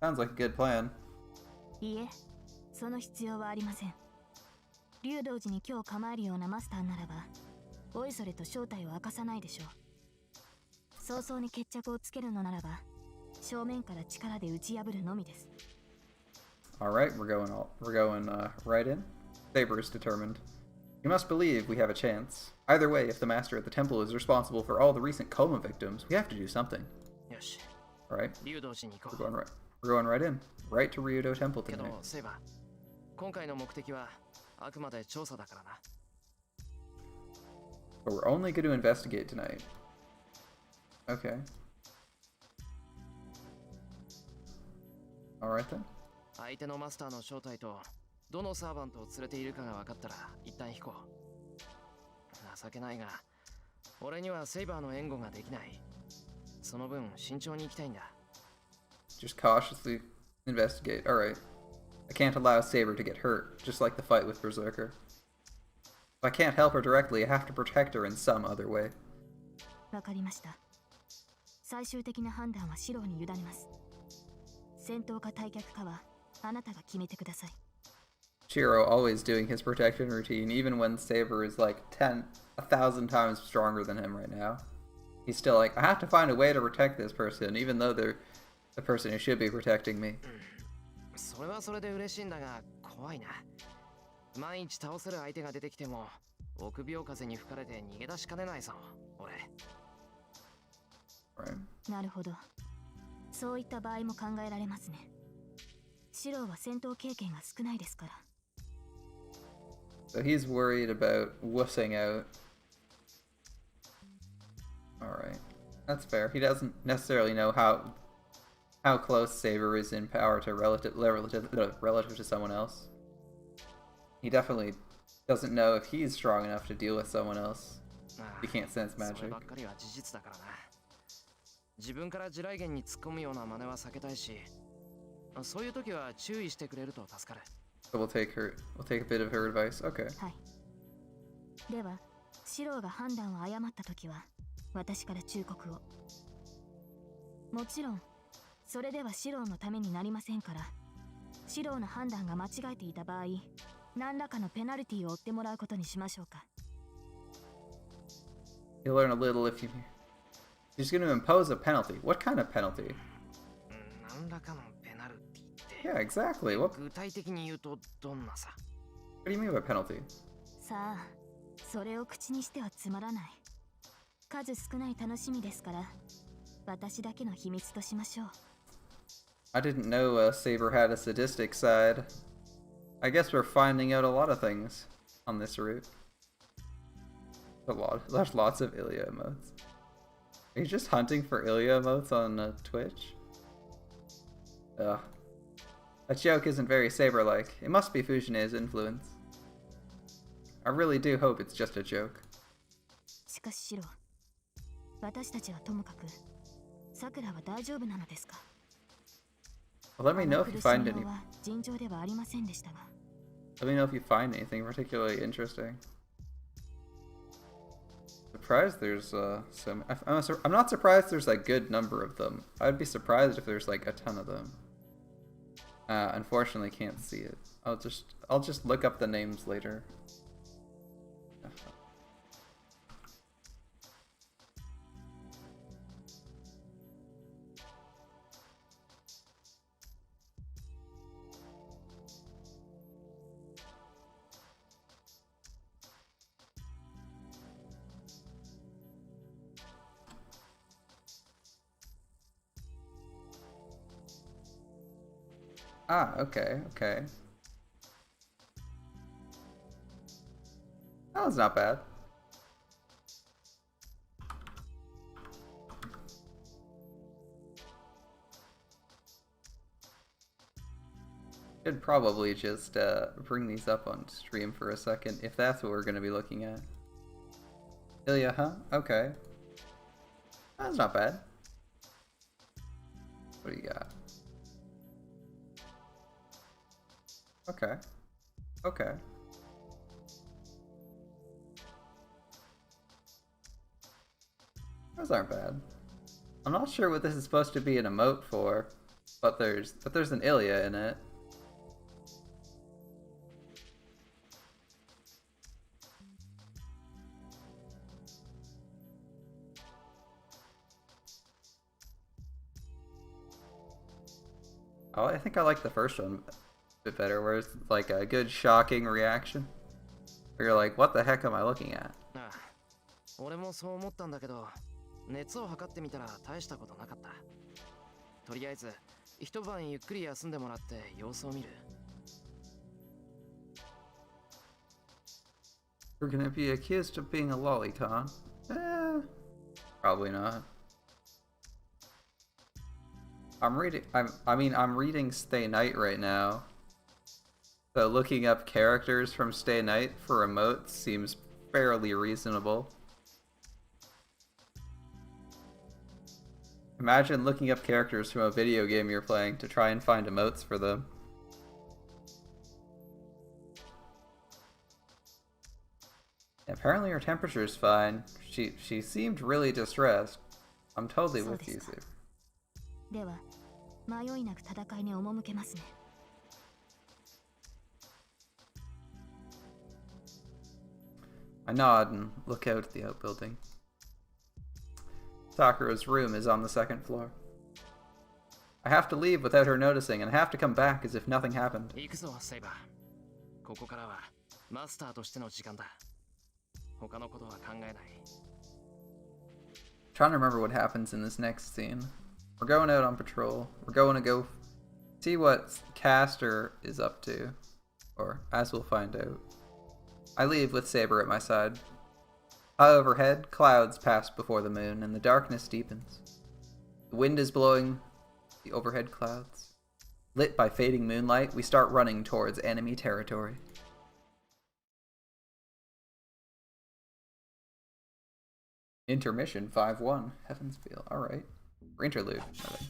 Sounds like a good plan. いいえ、その必要はありません。竜道寺に今日構えるようなマスターならば、おいそれと正体を明かさないでしょう。早々に決着をつけるのならば、正面から力で打ち破るのみです。Alright, we're going right in. Saber is determined. You must believe we have a chance. Either way, if the master at the temple is responsible for all the recent coma victims, we have to do something. よし、 Alright, 竜道寺に行こ we're う。 going right in. Right to Ryudo Temple け tonight. ど、セイバー、今回の目的はあくまで調査だからな。But we're only going to investigate tonight. Okay. Alright then. 相手のマスターの正体とどのサーバントを連れているかが分かったら一旦引こう。情けないが、俺にはセイバーの援護ができない。その分慎重に行きたいんだ。 Just cautiously investigate. Alright. I can't allow Saber to get hurt, just like the fight with Berserker. If I can't help her directly, I have to protect her in some other way. わかりました。最終的な判断はシローに委ねます。戦闘か退却かはあなたが決めてください。Shiro always doing his protection routine, even when Saber is like 1,000 times stronger than him right now. He's still like, I have to find a way to protect this person, even though they're the person who should be protecting me. それはそれで嬉しいんだが怖いな。万一倒せる相手が出てきても臆病風に吹かれて逃げ出しかねないぞ俺。Right. なるほど。そういった場合も考えられますね。シローは戦闘経験が少ないですから。So he's worried about wussing out. Alright. That's fair. He doesn't necessarily know how close Saber is in power to relative to someone else. He definitely doesn't know if he's strong enough to deal with someone else. He can't sense それ magic. ばっかりは事実だからな。自分から地雷原に突っ込むような真似は避けたいし、そういう時は注意してくれると助かる。So we'll take a bit of her advice. Okay. はい。では、シローが判断を誤ったときは、私から忠告を。もちろん、それではシローのためになりませんから、シローの判断が間違えていた場合、何らかのペナルティを負ってもらうことにしましょうか。You'll learn a little if you... She's going to impose a penalty. What kind of penalty? 何らかのペナルティって。Yeah, exactly. What 具体的に言うとどんなさ。do you mean by penalty? さあ、それを口にしてはつまらない。数少ない楽しみですから、私だけの秘密としましょう。I didn't know Saber had a sadistic side. I guess we're finding out a lot of things on this route. There's lots of Ilya emotes. Are you just hunting for Ilya emotes on Twitch? Ugh. That joke isn't very Saber-like. It must be Fujine's influence. I really do hope it's just a joke. しかしシロ、私たちはともかく、さくらは大丈夫なのですか？ Well, let me know if you find any. は尋常ではありませんでしたが。Let me know if you find anything particularly interesting. Surprised there's some. I'm not surprised there's a good number of them. I'd be surprised if there's like a ton of them. Unfortunately, can't see it. I'll just look up the names later. Ah, okay, okay. That was not bad. Should probably just bring these up on stream for a second, if that's what we're going to be looking at. Ilya, huh? Okay. That's not bad. What do you got? Okay. Okay. Those aren't bad. I'm not sure what this is supposed to be an emote for, but there's an Ilya in it. Oh, I think I like the first one a bit better, where it's like a good shocking reaction. Where you're like, what the heck am I looking at? ああ、俺もそう思ったんだけど、熱を測ってみたら大したことなかった。とりあえず一晩ゆっくり休んでもらって様子を見る。We're gonna be accused of being a lolicon? Probably not. I'm reading Stay Night right now. So looking up characters from Stay Night for emotes seems fairly reasonable. Imagine looking up characters from a video game you're playing to try and find emotes for them. Apparently her temperature's fine. She seemed really distressed. I'm totally そう with です you, か。 Saber. では迷いなく戦いに赴けますね。 I nod and look out at the outbuilding. Sakura's room is on the second floor. I have to leave without her noticing and have to come back as if nothing happened. 行くぞ、セイバー。ここからはマスターとしての時間だ。他のことは考えない。Trying to remember what happens in this next scene. We're going out on patrol. We're going to go see what Castor is up to. Or, as we'll find out. I leave with Saber at my side. High overhead, clouds pass before the moon, and the darkness deepens. The wind is blowing the overhead clouds. Lit by fading moonlight, we start running towards enemy territory. Intermission 5-1. Heaven's Feel. Alright. Or interlude, rather.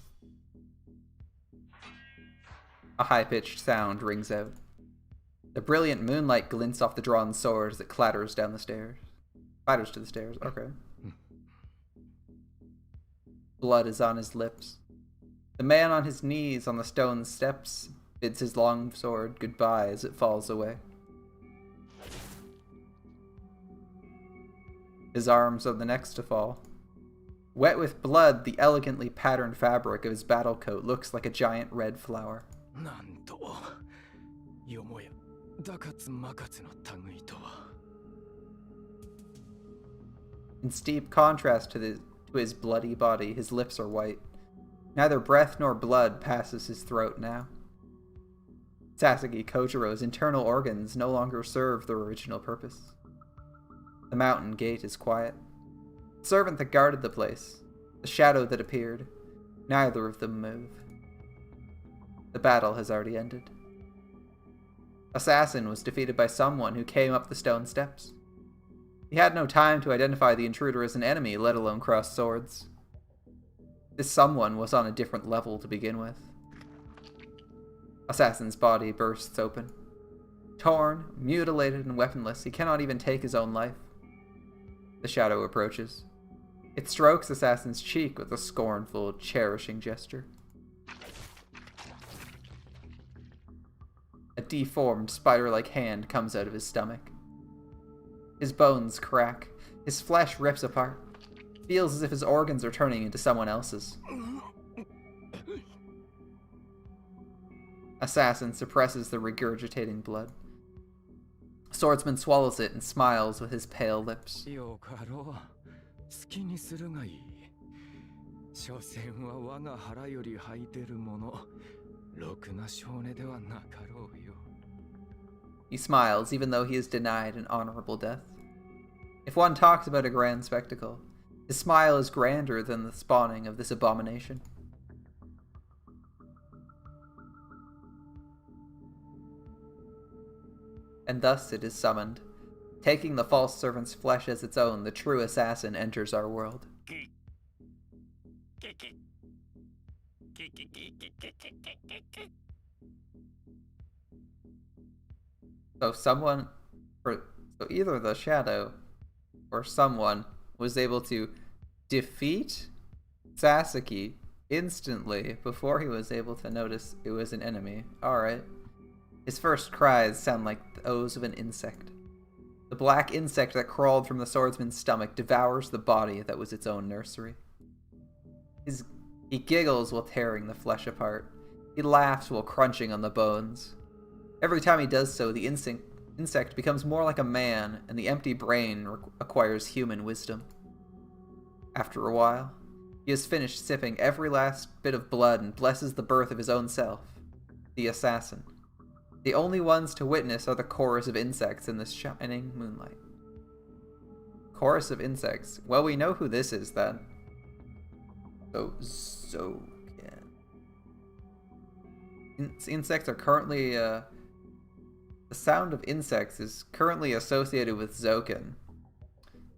A high-pitched sound rings out. The brilliant moonlight glints off the drawn sword as it clatters down the stairs. Clatters to the stairs, okay. Blood is on his lips. The man on his knees on the stone steps bids his long sword goodbye as it falls away. His arms are the next to fall. Wet with blood, the elegantly patterned fabric of his battle coat looks like a giant red flower. なんと、よもや、ダカツマカツの類とは。In steep contrast to his bloody body, his lips are white. Neither breath nor blood passes his throat now. Sasaki Kojiro's internal organs no longer serve their original purpose. The mountain gate is quiet. The servant that guarded the place, the shadow that appeared, neither of them move. The battle has already ended. Assassin was defeated by someone who came up the stone steps. He had no time to identify the intruder as an enemy, let alone cross swords. This someone was on a different level to begin with. Assassin's body bursts open. Torn, mutilated, and weaponless, he cannot even take his own life. The shadow approaches. It strokes Assassin's cheek with a scornful, cherishing gesture. A deformed, spider-like hand comes out of his stomach. His bones crack. His flesh rips apart. Feels as if his organs are turning into someone else's. Assassin suppresses the regurgitating blood. Swordsman swallows it and smiles with his pale lips. よかろう。好きにするがいい。所詮は我が腹より吐いてるもの。ろくな少年ではなかろうよ。He smiles, even though he is denied an honorable death. If one talks about a grand spectacle, his smile is grander than the spawning of this abomination. And thus it is summoned. Taking the false servant's flesh as its own, the true assassin enters our world. So either the shadow or someone was able to defeat Sasaki instantly before he was able to notice it was an enemy. Alright. His first cries sound like those of an insect. The black insect that crawled from the swordsman's stomach devours the body that was its own nursery. He giggles while tearing the flesh apart. He laughs while crunching on the bones. Every time he does so, the insect becomes more like a man, and the empty brain acquires human wisdom. After a while, he has finished sipping every last bit of blood and blesses the birth of his own self, the assassin. The only ones to witness are the chorus of insects in the shining moonlight. Chorus of insects. Well, we know who this is then. Zoken. Insects are currently, the sound of insects is currently associated with Zoken.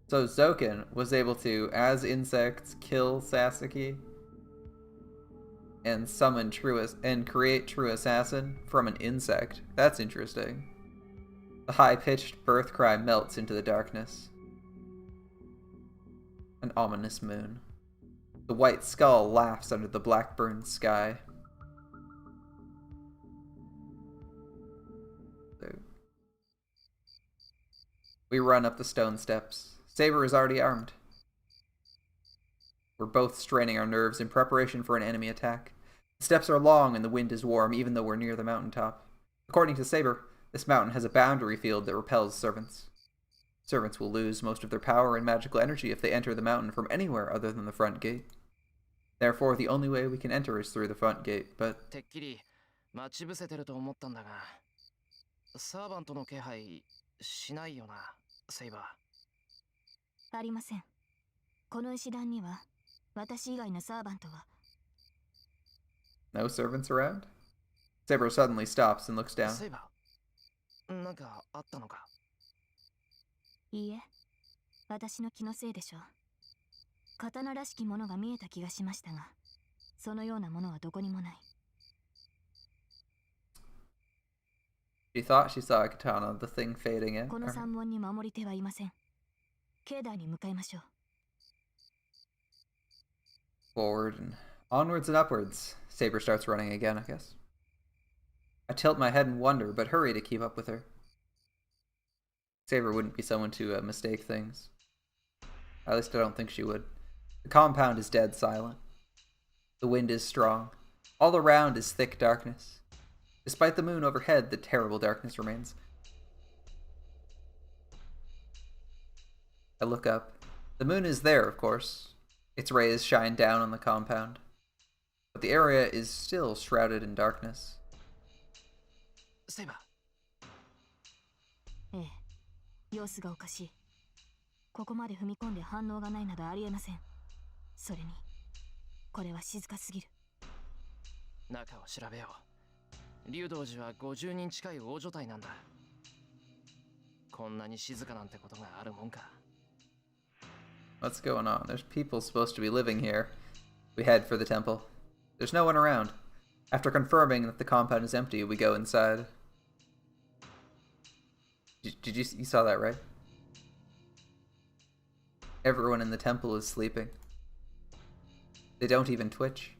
So Zoken was able to, as insects, kill Sasaki and summon and create True Assassin from an insect. That's interesting. The high-pitched birth cry melts into the darkness. An ominous moon. The white skull laughs under the black-burned sky. We run up the stone steps. Saber is already armed. We're both straining our nerves in preparation for an enemy attack. The steps are long and the wind is warm, even though we're near the mountaintop. According to Saber, this mountain has a boundary field that repels servants. Servants will lose most of their power and magical energy if they enter the mountain from anywhere other than the front gate. Therefore, the only way we can enter is through the front gate, but... てっきり待ち伏せてると思ったんだが、サーバントの気配しないよな、セイバー。ありません。この石段には私以外のサーバントは。 No servants around? Saber suddenly stops and looks down. セイバー、なんかあったのか？いいえ、私の気のせいでしょう。刀らしきものが見えた気がしましたが、そのようなものはどこにもない。 She thought she saw a katana, the thing fading in. この山門に守り手はいません。境内に向かいましょう。 Forward and onwards and upwards. Saber starts running again, I guess. I tilt my head in wonder, but hurry to keep up with her. Saber wouldn't be someone to mistake things. At least I don't think she would. The compound is dead silent. The wind is strong. All around is thick darkness. Despite the moon overhead, the terrible darkness remains. I look up. The moon is there, of course. Its rays shine down on the compound. But the area is still shrouded in darkness. セイバー。ええ、様子がおかしい。ここまで踏み込んで反応がないなどありえません。それに、これは静かすぎる。中を調べよう。竜道寺は50人近い大所帯なんだ。こんなに静かなんてことがあるもんか。What's going on? There's people supposed to be living here. We head for the temple. There's no one around. After confirming that the compound is empty, we go inside. Did you saw that, right? Everyone in the temple is sleeping. They don't even twitch.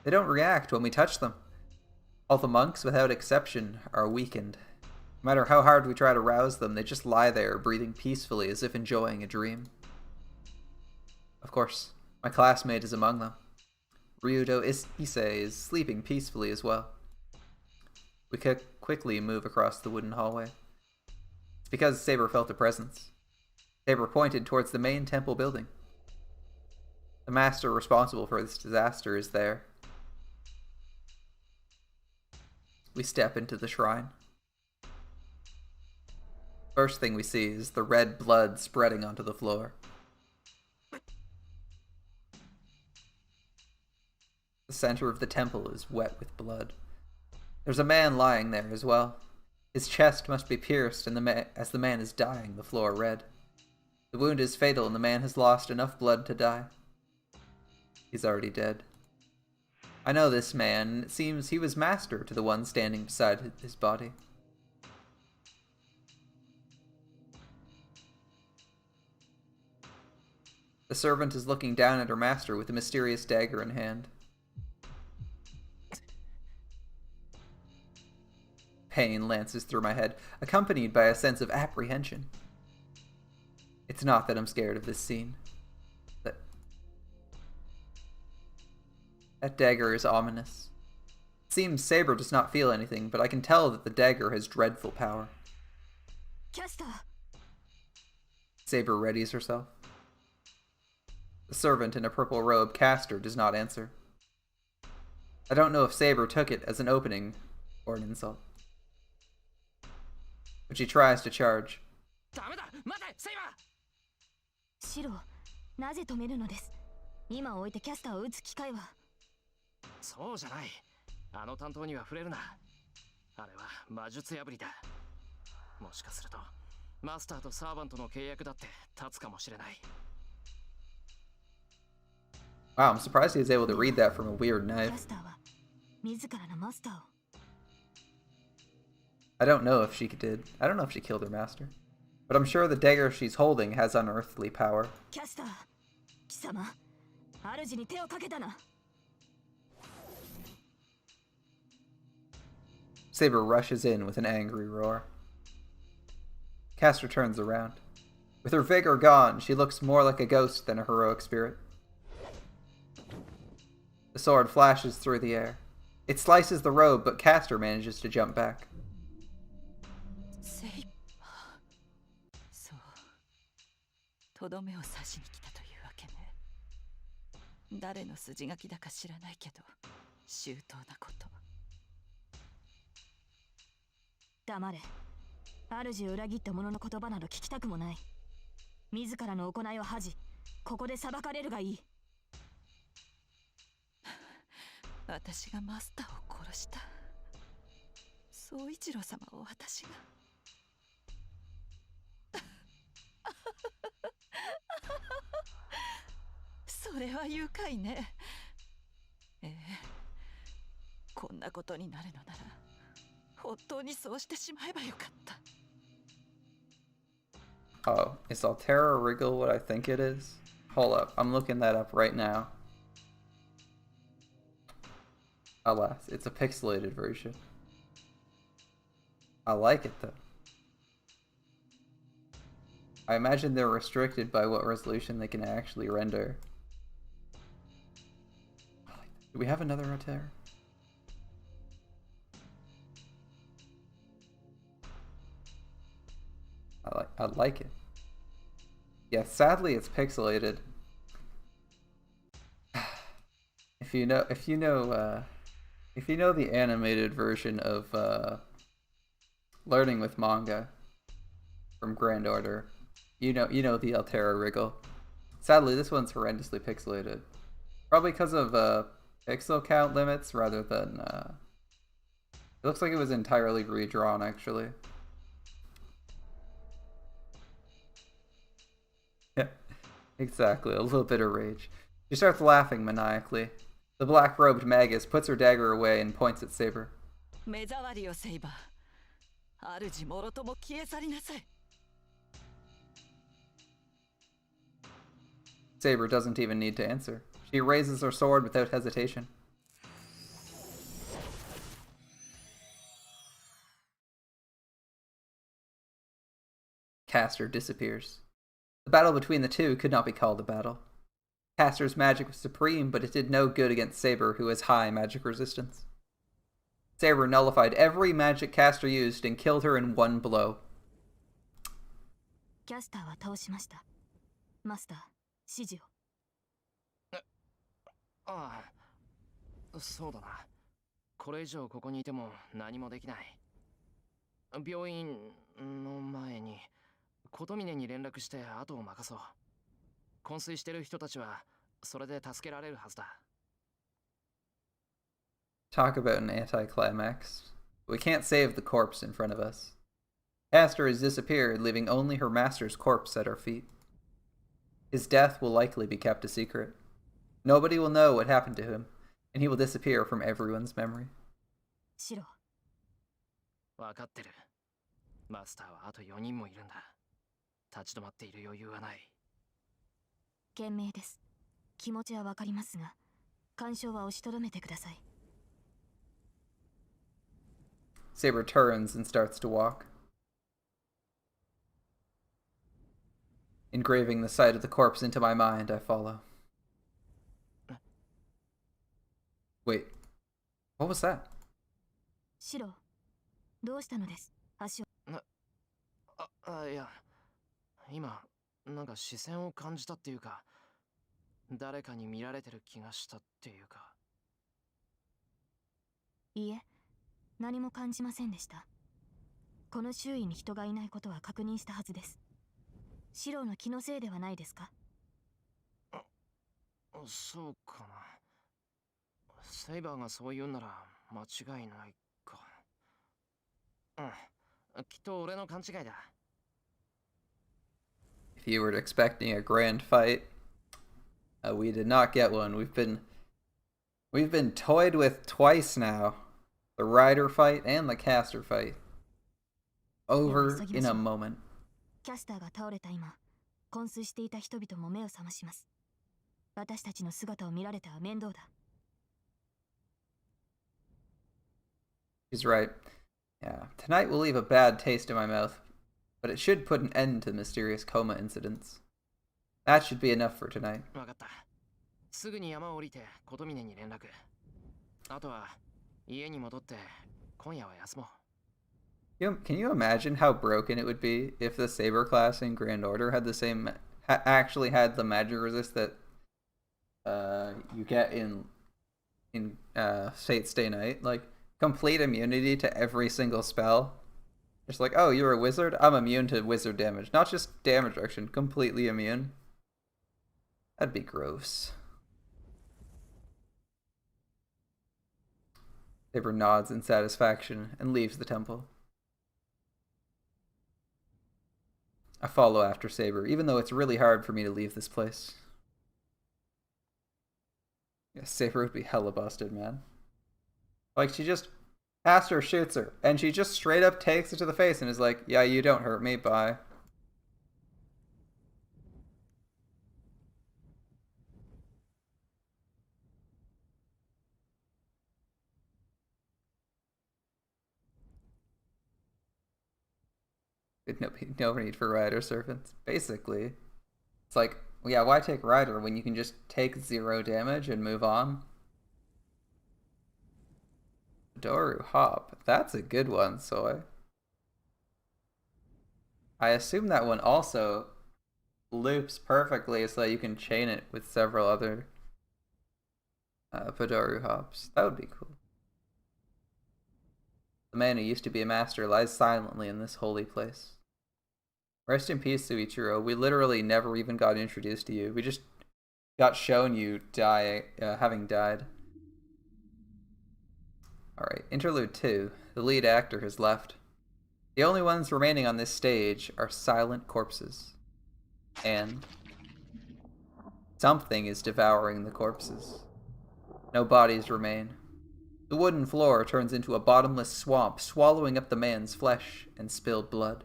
They don't react when we touch them. All the monks, without exception, are weakened. No matter how hard we try to rouse them, they just lie there, breathing peacefully as if enjoying a dream. Of course, my classmate is among them. Ryudo Issei is sleeping peacefully as well. We quickly move across the wooden hallway. It's because Saber felt a presence. Saber pointed towards the main temple building. The master responsible for this disaster is there. We step into the shrine. First thing we see is the red blood spreading onto the floor. The center of the temple is wet with blood. There's a man lying there as well. His chest must be pierced, and as the man is dying, the floor red. The wound is fatal, and the man has lost enough blood to die. He's already dead. I know this man, and it seems he was master to the one standing beside his body. The servant is looking down at her master with a mysterious dagger in hand. Pain lances through my head, accompanied by a sense of apprehension. It's not that I'm scared of this scene. That dagger is ominous. It seems Saber does not feel anything, but I can tell that the dagger has dreadful power. Caster! Saber readies herself. The servant in a purple robe, Caster, does not answer. I don't know if Saber took it as an opening or an insult. But she tries to charge. ダメだ、待て、セイバー。シロ、なぜ止めるのです。今置いてキャスターを撃つ機会は。そうじゃない。あの担当には触れるな。あれは魔術破りだ。もしかするとマスターとサーバントの契約だって立つかもしれない。Wow, I'm surprised he was able to read that from a weird knife. キャスターは自らのマスターを。I don't know if she did. I don't know if she killed her master. But I'm sure the dagger she's holding has unearthly power. キャスター、貴様、主に手をかけたな。Saber rushes in with an angry roar. Castor turns around. With her vigor gone, she looks more like a ghost than a heroic spirit. The sword flashes through the air. It slices the robe, but Castor manages to jump back. そう、とどめを刺しに来たというわけね。誰の筋書きだか知らないけど、周到なこと。黙れ。主を裏切った者の言葉など聞きたくもない。自らの行いを恥じ、ここで裁かれるがいい。私がマスターを殺した。宗一郎様を私が。それは愉快ね。ええ、こんなことになるのなら本当にそうしてしまえばよかった。Oh, is Altera Wriggle what I think it is? Hold up, I'm looking that up right now. Alas, it's a pixelated version. I like it though. I imagine they're restricted by what resolution they can actually render. Do we have another Altera? I like it. Yeah, sadly it's pixelated. If you know the animated version of Learning with Manga from Grand Order, you know the Altera Wriggle. Sadly, this one's horrendously pixelated. Probably because of pixel count limits rather than it looks like it was entirely redrawn actually. Yeah, exactly. A little bit of rage. She starts laughing maniacally. The black-robed Magus puts her dagger away and points at Saber. 目障りよセイバー。主もろとも消え去りなさい。Saber doesn't even need to answer. She raises her sword without hesitation. Castor disappears. The battle between the two could not be called a battle. Castor's magic was supreme, but it did no good against Saber, who has high magic resistance. Saber nullified every magic Castor used and killed her in one blow. キャスターは倒しました。マスター、指示を。ああ、そうだな。これ以上ここにいても何もできない。病院の前に琴峰に連絡して後を任そう。昏睡してる人たちはそれで助けられるはずだ。Talk about an anticlimax. We can't save the corpse in front of us. Castor has disappeared, leaving only her master's corpse at our feet. His death will likely be kept a secret. Nobody will know what happened to him, and he will disappear from everyone's memory. シロ、わかってる。マスターはあと4人もいるんだ。立ち止まっている余裕はない。賢明です。気持ちはわかりますが、干渉は押しとどめてください。Saber turns and starts to walk. Engraving the sight of the corpse into my mind, I follow. Wait, what was that? シロ、どうしたのです？足を。いや、今なんか視線を感じたっていうか、誰かに見られてる気がしたっていうか。いいえ、何も感じませんでした。この周囲に人がいないことは確認したはずです。シロの気のせいではないですか？そうかな。セイバーがそう言うなら間違いないか。きっと俺の勘違いだ。If you were expecting a grand fight, we did not get one. We've been toyed with twice now. The Rider fight and the Caster fight. over in a moment. キャスターが倒れた今、昏睡していた人々も目を覚まします。私たちの姿を見られては面倒だ。He's right. Yeah, tonight will leave a bad taste in my mouth, but it should put an end to the mysterious coma incidents. That should be enough for tonight. わかった。すぐに山を降りて琴峰に連絡。あとは家に戻って今夜は休もう。Can you imagine how broken it would be if the Saber class in Grand Order had the same, actually had the magic resist that you get in Fate Stay Night? Like, complete immunity to every single spell. Just like, oh, you're a wizard? I'm immune to wizard damage. Not just damage reduction, completely immune. That'd be gross. Saber nods in satisfaction and leaves the temple. I follow after Saber, even though it's really hard for me to leave this place. Yeah, Saber would be hella busted, man. Like, she just, Aster shoots her, and she just straight up takes it to the face and is like, yeah, you don't hurt me, bye. No need for Rider Servants. Basically, it's like, well, yeah, why take Rider when you can just take 0 damage and move on? Doru Hop. That's a good one, Soy. I assume that one also loops perfectly so that you can chain it with several other Padoru Hops. That would be cool. The man who used to be a master lies silently in this holy place. Rest in peace, Suichiro. We literally never even got introduced to you. We just got shown you having died. Alright, Interlude 2. The lead actor has left. The only ones remaining on this stage are silent corpses. And something is devouring the corpses. No bodies remain. The wooden floor turns into a bottomless swamp, swallowing up the man's flesh and spilled blood.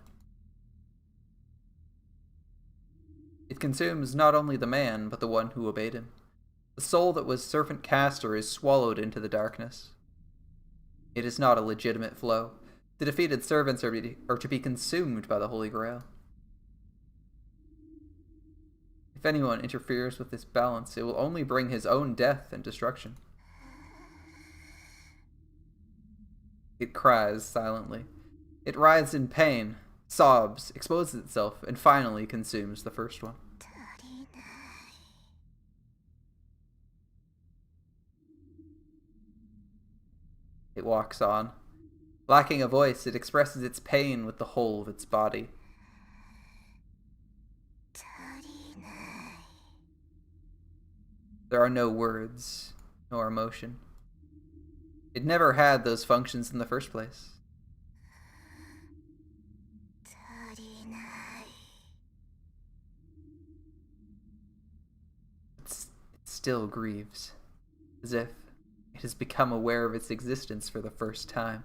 It consumes not only the man, but the one who obeyed him. The soul that was Serpent Caster is swallowed into the darkness. It is not a legitimate flow. The defeated servants are to be consumed by the Holy Grail. If anyone interferes with this balance, it will only bring his own death and destruction. It cries silently. It writhes in pain, sobs, exposes itself, and finally consumes the first one. It walks on. Lacking a voice, it expresses its pain with the whole of its body. There are no words, nor emotion. It never had those functions in the first place. It still grieves, as if it has become aware of its existence for the first time.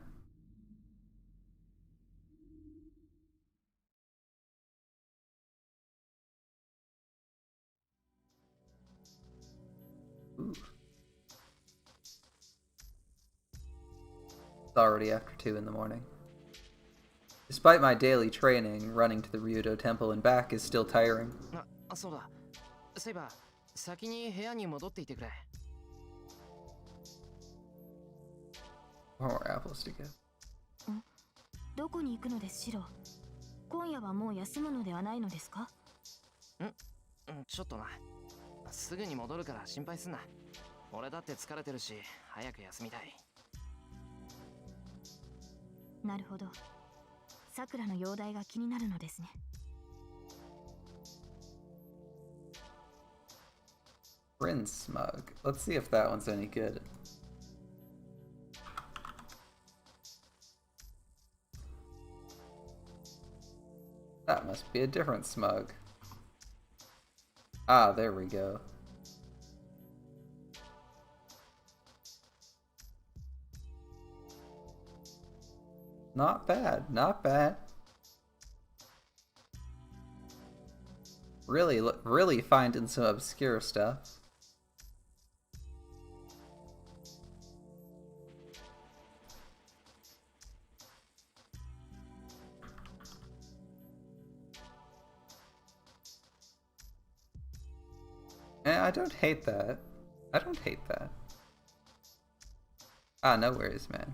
Ooh. It's already after 2 in the morning. Despite my daily training, running to the Ryudo Temple and back is still tiring. そうだ。セイバー、先に部屋に戻っていてくれ。More apples to get. どこに行くのです、シロ。今夜はもう休むのではないのですか？ちょっとな。すぐに戻るから心配すんな。俺だって疲れてるし、早く休みたい。なるほど。さくらの容体が気になるのですね。Prince Mug. Let's see if that one's any good. That must be a different smug. Ah, there we go. Not bad, not bad. Really finding some obscure stuff. I don't hate that. I don't hate that. Ah, no worries, man.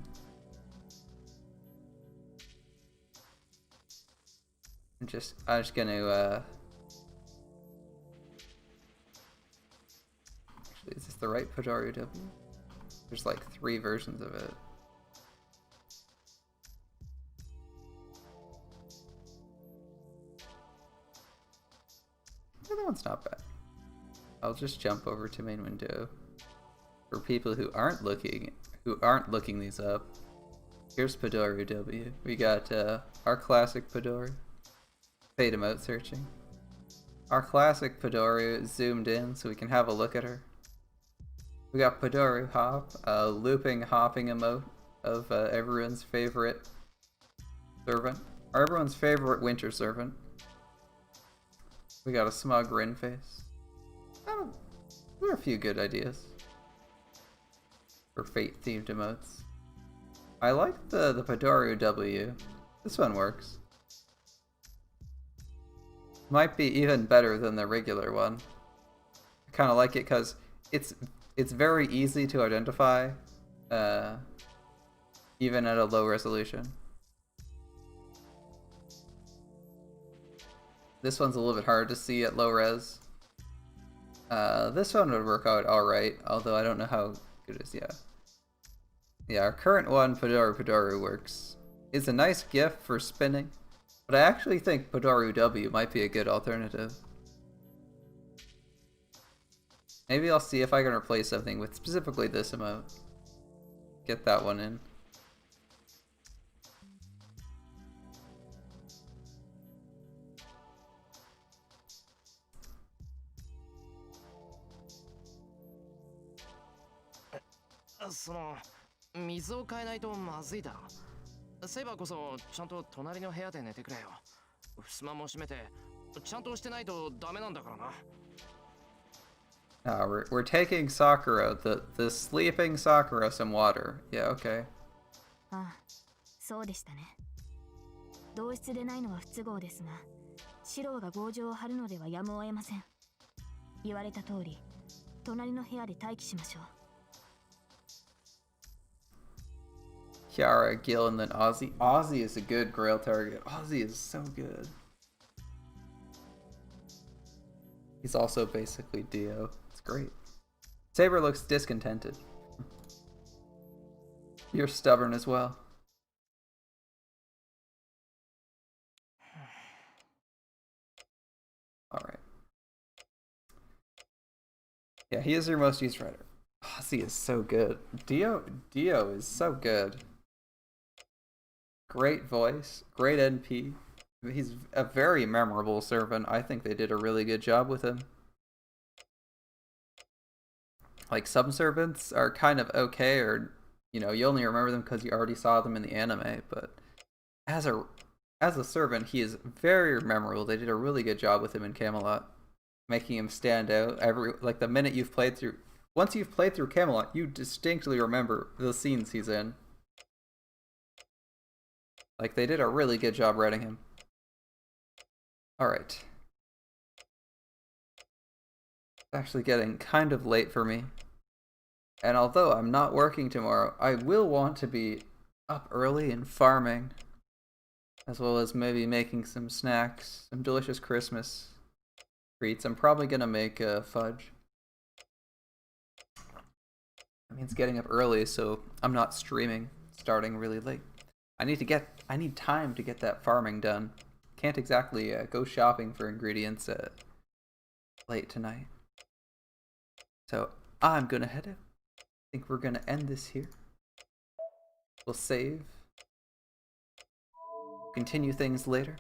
I'm just gonna, actually, is this the right Podari W? There's like 3 versions of it. The other one's not bad. I'll just jump over to main window. For people who aren't looking these up, here's Podari W. We got our classic Podari. Fade emote searching. Our classic Podari is zoomed in so we can have a look at her. We got Podari Hop, a looping hopping emote of everyone's favorite servant, or everyone's favorite winter servant. We got a smug grin face. There are a few good ideas for fate-themed emotes. I like the Podari W. This one works. Might be even better than the regular one. I kind of like it because it's very easy to identify, even at a low resolution. This one's a little bit hard to see at low res. This one would work out alright, although I don't know how good it is. Yeah, our current one, Podari works. It's a nice GIF for spinning, but I actually think Podari W might be a good alternative. Maybe I'll see if I can replace something with specifically this emote. Get that one in. Mizuを変えないとまずいだろ。セイバーこそちゃんと隣の部屋で寝てくれよ。襖も閉めてちゃんとしてないとダメなんだからな。We're taking Sakura, the sleeping Sakura, some water. Yeah, okay. ああ、そうでしたね。同室でないのは不都合ですが、シローが強情を張るのではやむを得ません。言われた通り、隣の部屋で待機しましょう。Kiara, Gil, and then Ozzy. Ozzy is a good Grail target. Ozzy is so good. He's also basically Dio. It's great. Saber looks discontented. You're stubborn as well. Alright. Yeah, he is your most used writer. Ozzy is so good. Dio is so good. Great voice, great NP. He's a very memorable servant. I think they did a really good job with him. Like, some servants are kind of okay, or, you know, you only remember them because you already saw them in the anime, but as a servant, he is very memorable. They did a really good job with him in Camelot, making him stand out. Like, the minute you've played through, once you've played through Camelot, you distinctly remember the scenes he's in. Like, they did a really good job writing him. Alright. It's actually getting kind of late for me. And although I'm not working tomorrow, I will want to be up early and farming. As well as maybe making some snacks, some delicious Christmas treats. I'm probably gonna make fudge. That means getting up early, so I'm not streaming, starting really late. I need time to get that farming done. Can't exactly go shopping for ingredients late tonight. So I'm gonna head out. I think we're gonna end this here. We'll save. Continue things later.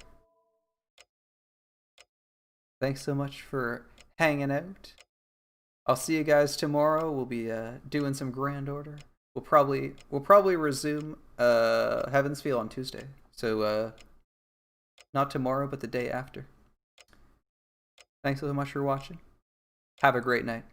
Thanks so much for hanging out. I'll see you guys tomorrow. We'll be doing some Grand Order. We'll probably resume Heaven's Feel on Tuesday. So not tomorrow, but the day after. Thanks so much for watching. Have a great night.